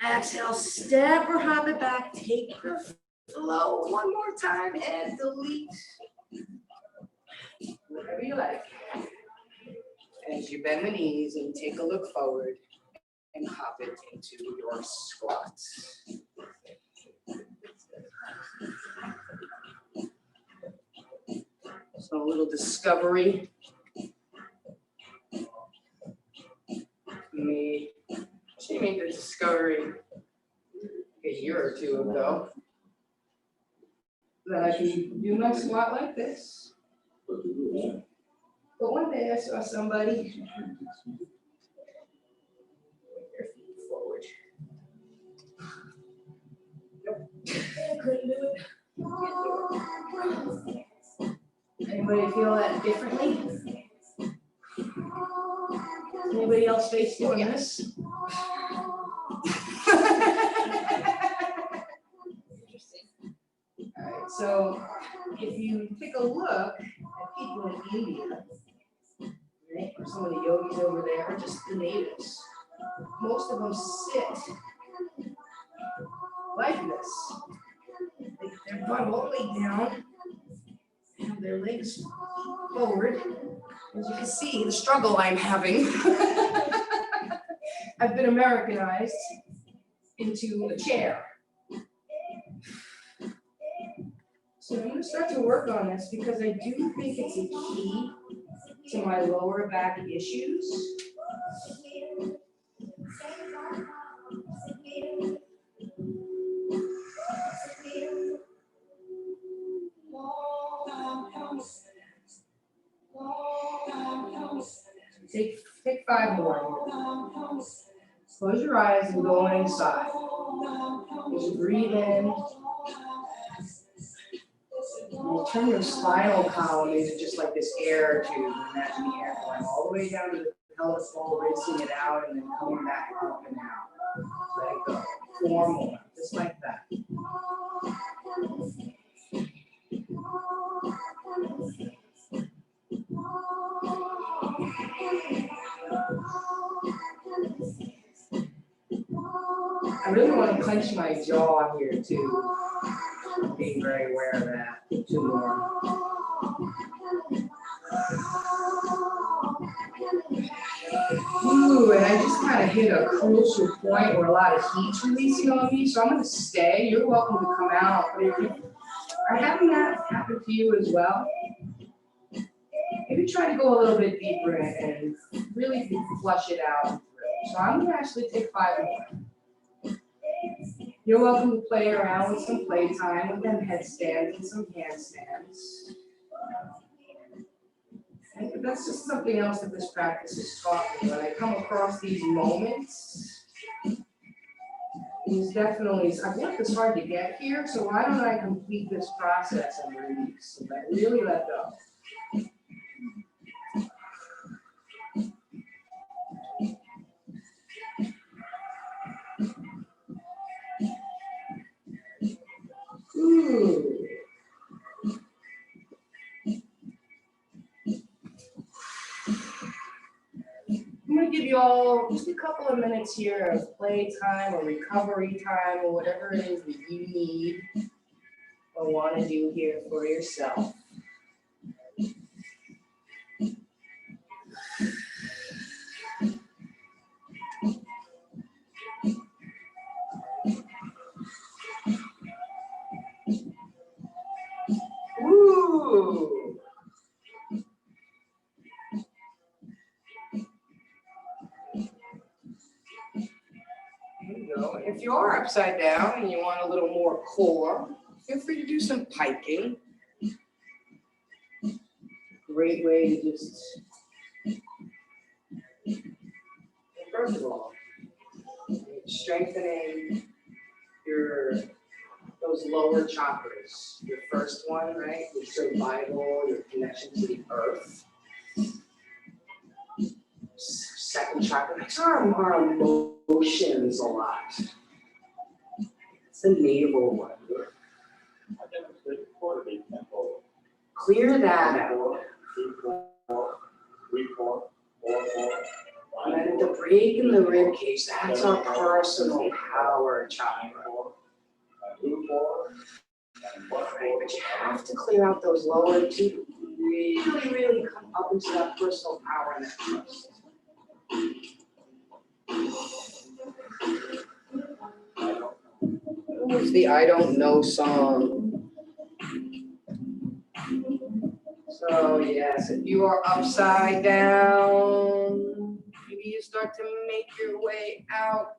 Exhale, step or hop it back. Take your flow one more time and delete. Whatever you like. As you bend the knees and take a look forward and hop it into your squat. So a little discovery. She made the discovery a year or two ago that I can do my squat like this. But one day I saw somebody put their feet forward. Nope, I couldn't do it. Anybody feel that differently? Anybody else face doing this? All right, so if you take a look at people in India, right, or some of the yogis over there, or just the natives, most of them sit like this. Their butt all the way down, and their legs forward. As you can see, the struggle I'm having. I've been Americanized into a chair. So I'm going to start to work on this because I do think it's a key to my lower back issues. Take 5 more. Close your eyes and go inside. As you breathe in, you turn your spinal column into just like this air tube. Imagine the air going all the way down to the pelvic floor, rinsing it out, and then coming back up and out. Let it go. 4 more, just like that. I really want to clench my jaw here too. Being very aware of that. 2 more. Ooh, and I just kind of hit a crucial point where a lot of heat's releasing on me, so I'm going to stay. You're welcome to come out, but if you are having that happen to you as well, maybe try to go a little bit deeper and really flush it out. So I'm going to actually take 5 more. You're welcome to play around with some playtime with them headstands and some handstands. And that's just something else that this practice has taught me. When I come across these moments, it's definitely, I've worked this hard to get here, so why don't I complete this process and release? So I really let go. Ooh. I'm going to give you all just a couple of minutes here of play time or recovery time or whatever it is that you need or want to do here for yourself. Ooh. There you go. If you are upside down and you want a little more core, feel free to do some piking. Great way to just, first of all, strengthening those lower chakras. Your first one, right? Your survival, your connection to the earth. Second chakra makes our emotions a lot. It's the navel one. Clear that out. And then the break in the rib cage, that's our personal power chakra. Right, but you have to clear out those lower two. Really come up into that personal power and that trust. It's the I Don't Know song. So yes, if you are upside down, maybe you start to make your way out.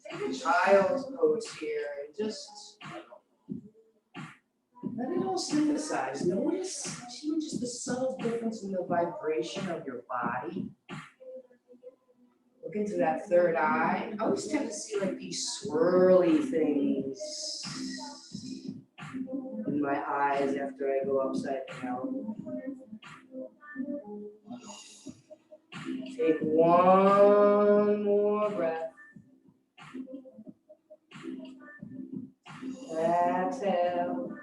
Take a child's pose here and just let it all synthesize. Notice even just the subtle difference in the vibration of your body. Look into that third eye. I always tend to see like these swirly things in my eyes after I go upside down. Take one more breath. Exhale.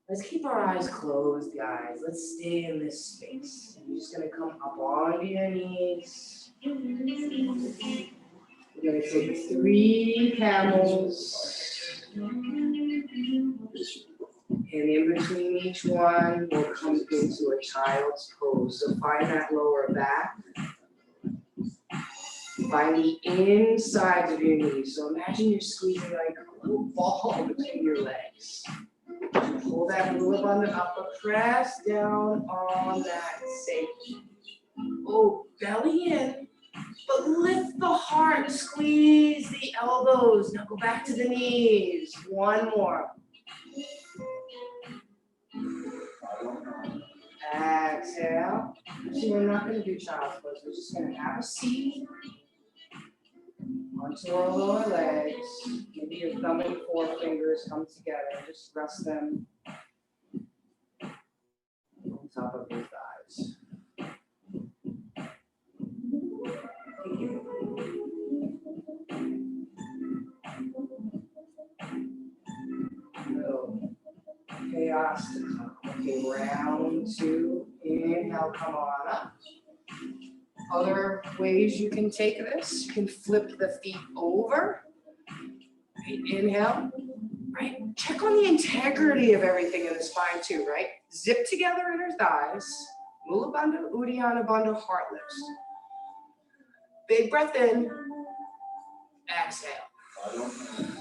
Let's keep our eyes closed, guys. Let's stay in this space. You're just gonna come up onto your knees. You're gonna take 3 camels. And in between each one, we'll come into a child's pose. So find that lower back. Find the insides of your knees. So imagine you're squeezing like a little ball between your legs. Pull that move on the upper, press down on that safety. Oh, belly in. But lift the heart, squeeze the elbows. Now go back to the knees. One more. Exhale. So we're not going to do child's pose. We're just going to have a seat onto our lower legs. Maybe your thumb and forefingers come together. Just rest them on top of your thighs. No chaos to come. Okay, round two. Inhale, come on up. Other ways you can take this, you can flip the feet over. Right, inhale. Right, check on the integrity of everything in the spine too, right? Zip together inner thighs. Mula Bandha, Uddiyana Bandha, heart lifts. Big breath in. Exhale.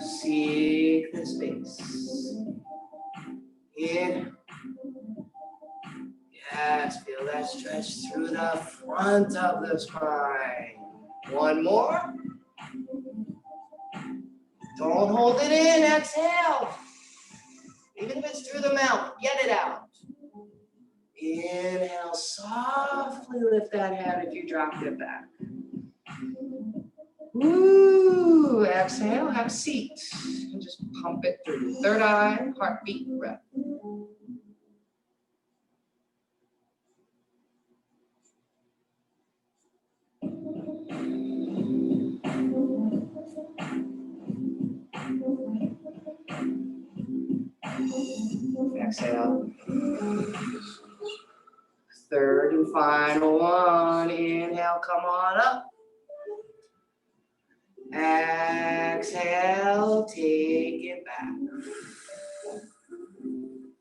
Seek the space. In. Yes, feel that stretch through the front of the spine. One more. Don't hold it in, exhale. Even if it's through the mouth, get it out. Inhale, softly lift that head if you dropped it back. Woo, exhale, have a seat. And just pump it through. Third eye, heartbeat, breath. Exhale. Third and final one. Inhale, come on up. Exhale, take it back.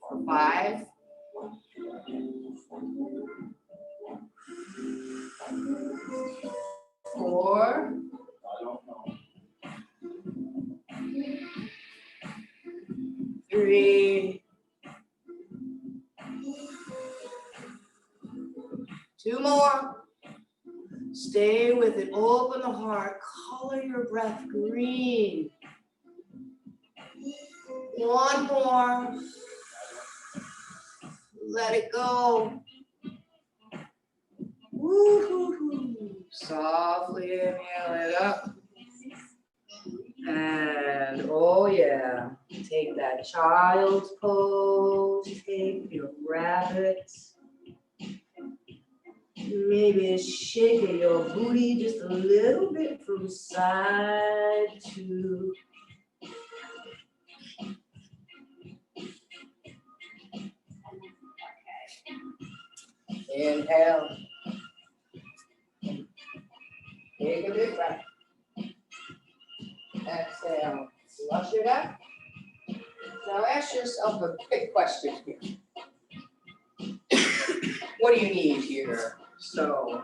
For 5. 4. 3. 2 more. Stay with it. Open the heart. Color your breath green. 1 more. Let it go. Woo-hoo-hoo. Softly inhale it up. And oh yeah, take that child's pose. Take your rabbit. Maybe shake your booty just a little bit from side to inhale. Take a big breath. Exhale. Flush it out. Now ask yourself a quick question here. What do you need here? So,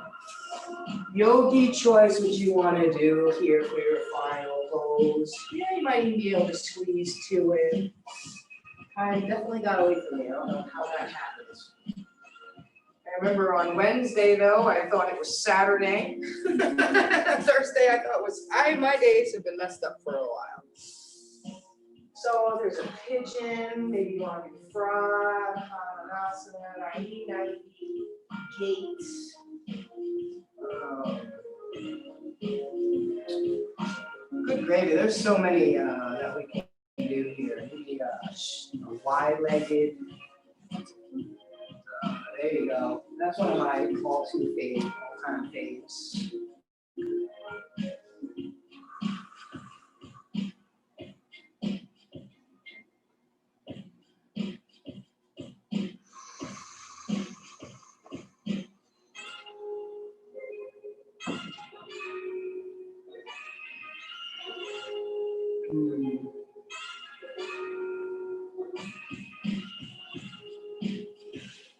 yogi choice, what you want to do here for your final pose. Yeah, you might even be able to squeeze 2 in. I definitely got away from me. I don't know how that happens. I remember on Wednesday though, I thought it was Saturday. Thursday I thought it was, my days have been messed up for a while. So there's a pigeon, maybe you want to do frog, Hamanasana, Nahi, gate. Good gravy, there's so many that we can do here. Maybe wide-legged. There you go. That's one of my all-time faves.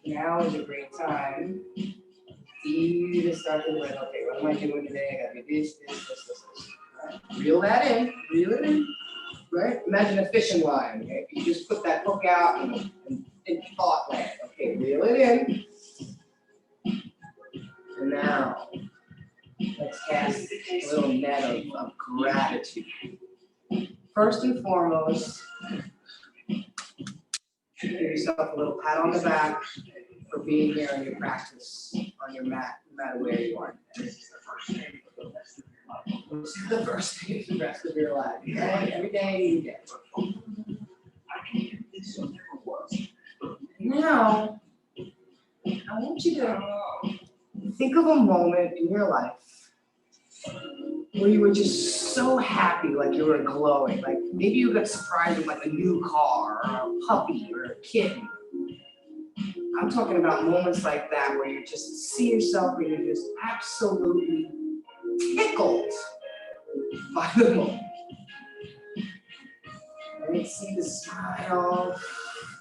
Now is a great time. Easy to start to like, okay, what am I doing today? I gotta do this. Right? Reel that in, reel it in. Right? Imagine a fishing line. Okay? You just put that hook out and thought land. Okay, reel it in. And now, Let's cast a little net of gratitude. First and foremost, give yourself a little pat on the back for being here in your practice on your mat, no matter where you are. This is the first thing of the rest of your life. Every day you get. Now, I want you to think of a moment in your life where you were just so happy, like you were glowing, like maybe you got surprised with like a new car or a puppy or a kitten. I'm talking about moments like that where you just see yourself and you're just absolutely tickled by the moment. And you see the smile,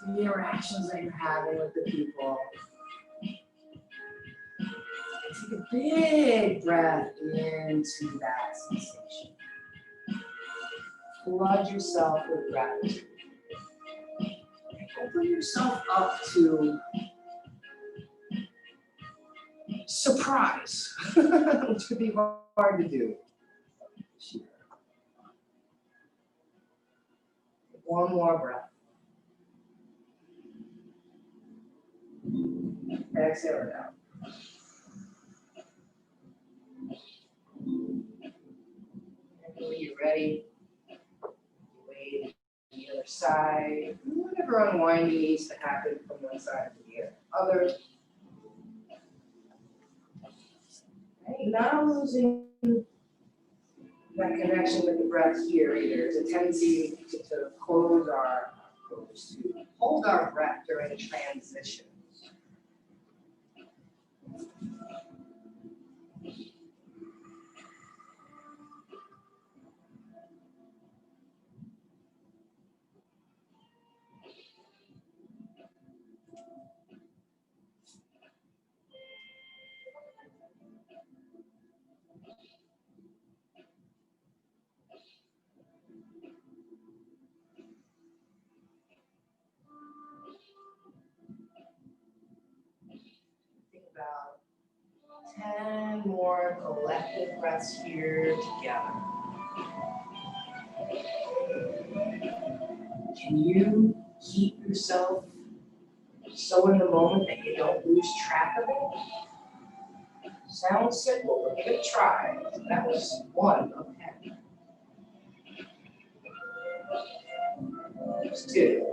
the interactions that you're having with the people. Take a big breath into that sensation. Flood yourself with gratitude. Open yourself up to surprise, which could be hard to do. One more breath. Exhale it out. And when you're ready, wait on the other side. Whatever unwinding needs to happen from one side to the other. Right, not losing that connection with the breath here either. There's a tendency to hold our breath during a transition. Think about 10 more collective breaths here together. Can you keep yourself so in the moment that you don't lose track of it? Sounds simple, but give it a try. That was 1 of 10. There's 2.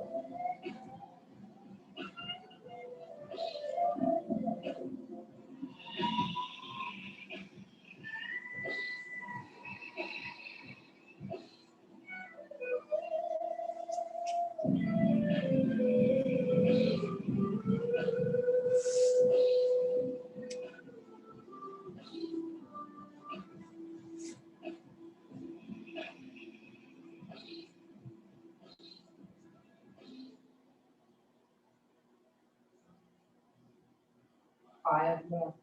Five more.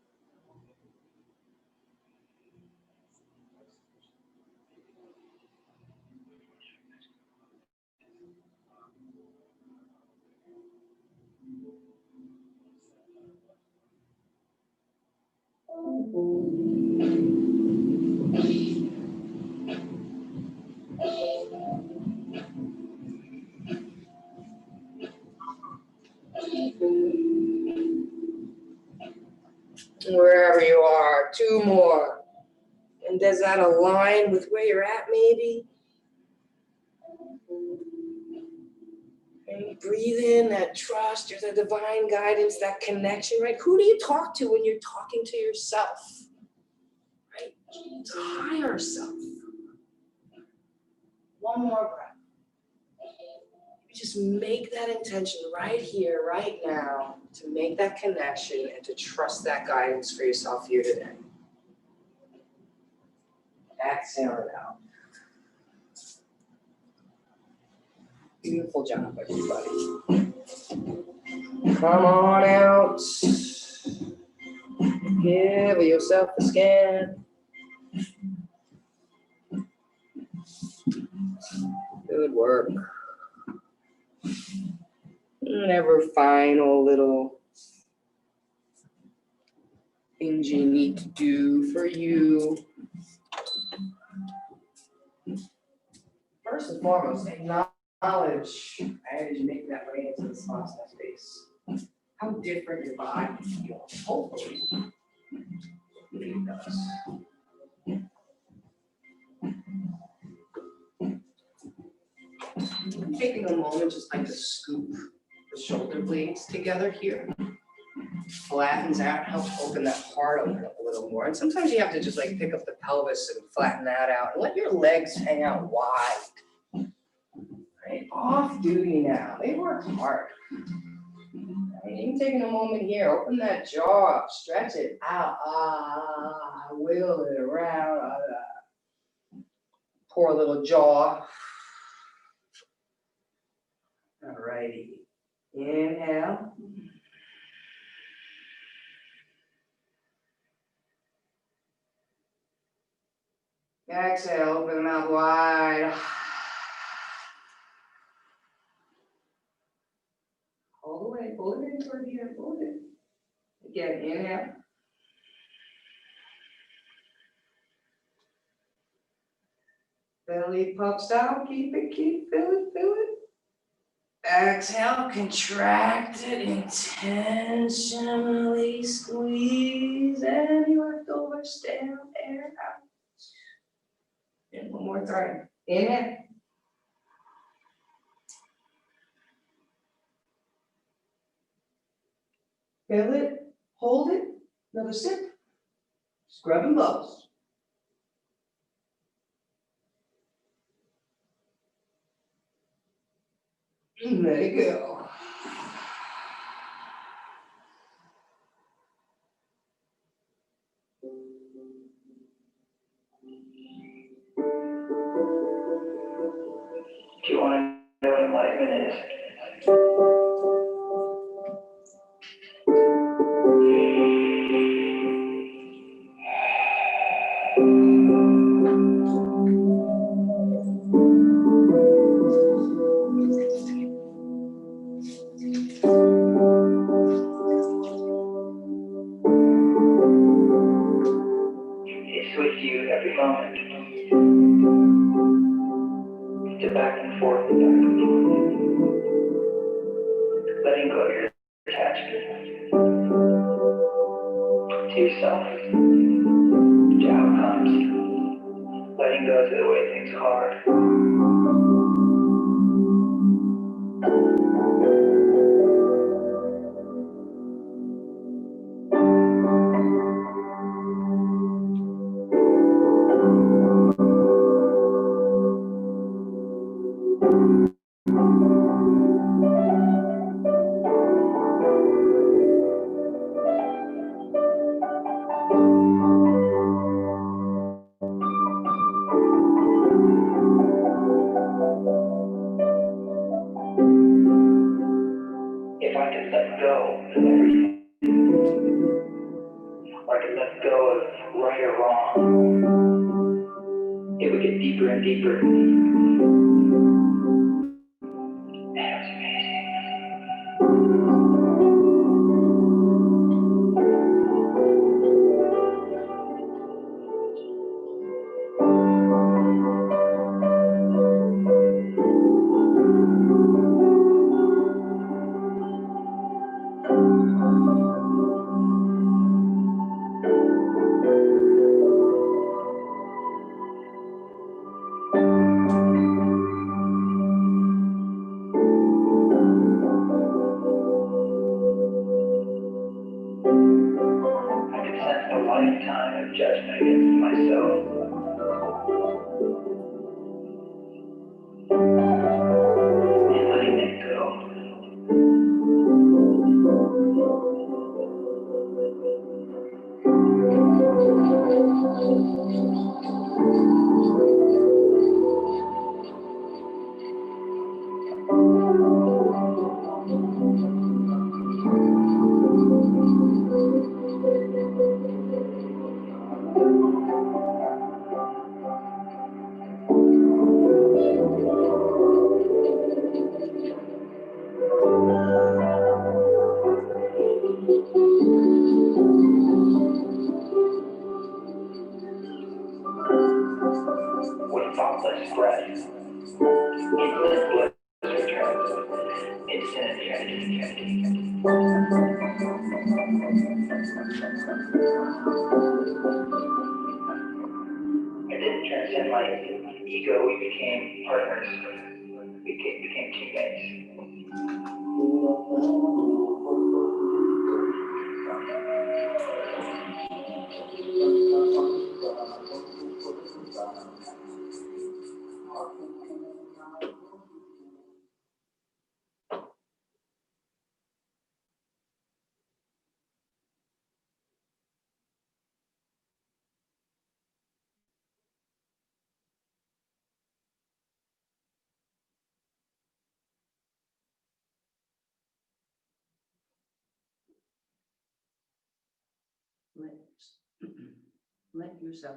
Wherever you are, 2 more. And does that align with where you're at maybe? And breathe in that trust, there's a divine guidance, that connection, right? Who do you talk to when you're talking to yourself? Right? It's a higher self. 1 more breath. Just make that intention right here, right now, to make that connection and to trust that guidance for yourself here today. Exhale it out. Beautiful job, everybody. Come on out. Give yourself a scan. Good work. Whatever final little things you need to do for you. First and foremost, acknowledge as you make that way into the spots in that space, how different your body feels. Hopefully, it does. Taking a moment just like to scoop the shoulder blades together here. Flattens out, helps open that heart open up a little more. And sometimes you have to just like pick up the pelvis and flatten that out and let your legs hang out wide. Right, off duty now. They work hard. Right, even taking a moment here, open that jaw up, stretch it out. Wiggle it around. Poor little jaw. Alrighty. Inhale. Exhale, open the mouth wide. All the way, pull it in toward the end, pull it in. Again, inhale. Belly puffs out, keep it, feel it. Exhale, contract it, intentionally squeeze any leftover stale air out. And one more time, inhale. Feel it, hold it, another sip. Scrub and bubbles. And let it go. Do you want to know what enlightenment is? It's with you every moment. To back and forth, letting go of your attachment to yourself, to outcomes, letting go to the way things are. If I could let go of everything, or I could let go of right or wrong, it would get deeper and deeper. And it was amazing. I could sense a lifetime of judgment against myself. And letting it go. infinity energy. I didn't transcend my ego, we became partners, we became teammates. Let yourself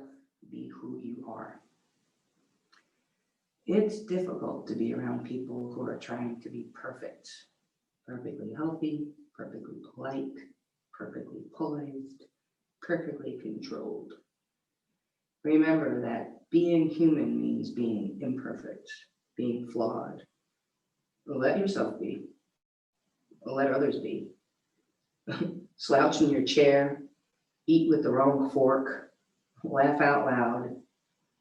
be who you are. It's difficult to be around people who are trying to be perfect, perfectly healthy, perfectly polite, perfectly poised, perfectly controlled. Remember that being human means being imperfect, being flawed. Let yourself be. Let others be. Slouch in your chair, eat with the wrong fork, laugh out loud,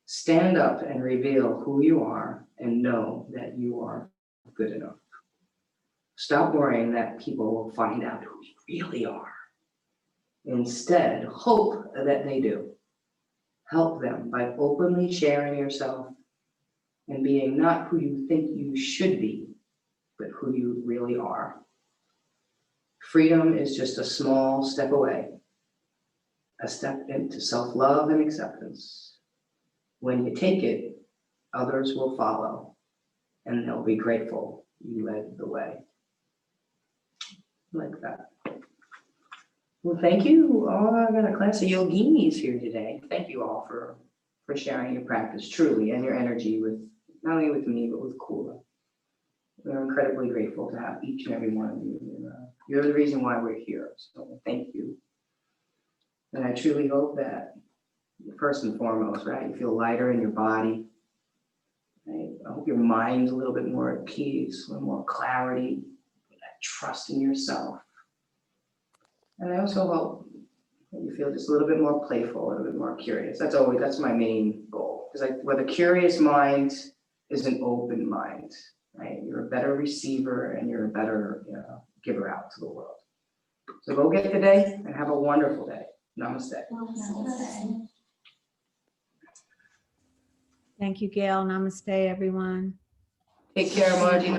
stand up and reveal who you are and know that you are good enough. Stop worrying that people will find out who you really are. Instead, hope that they do. Help them by openly sharing yourself and being not who you think you should be, but who you really are. Freedom is just a small step away, a step into self-love and acceptance. When you take it, others will follow, and they'll be grateful you led the way. Like that. Well, thank you. I got a class of yoginis here today. Thank you all for sharing your practice, truly, and your energy with, not only with me, but with Kula. We're incredibly grateful to have each and every one of you. You're the reason why we're here, so thank you. And I truly hope that, first and foremost, right, you feel lighter in your body. Right? I hope your mind's a little bit more at peace, a little more clarity, that trust in yourself. And I also hope that you feel just a little bit more playful, a little bit more curious. That's my main goal. Because with a curious mind is an open mind, right? You're a better receiver and you're a better giver out to the world. So go get the day and have a wonderful day. Namaste. Thank you, Gale. Namaste, everyone. Take care, Margie.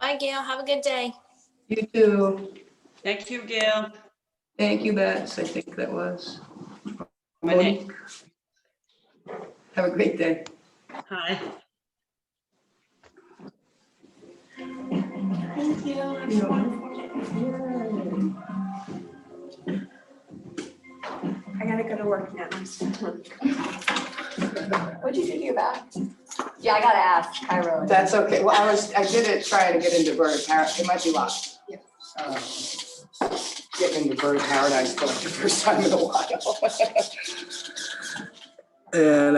Bye, Gail. Have a good day. You too. Thank you, Gail. Thank you, Bets. I think that was. Monique. Have a great day. Hi. Thank you. Have a wonderful day. I gotta go to work now. What'd you do to your back? Yeah, I gotta ask Cairo. That's okay. Well, I did it trying to get into bird paradise. It might be locked. Yeah. Getting into bird paradise for like the first time in a while. And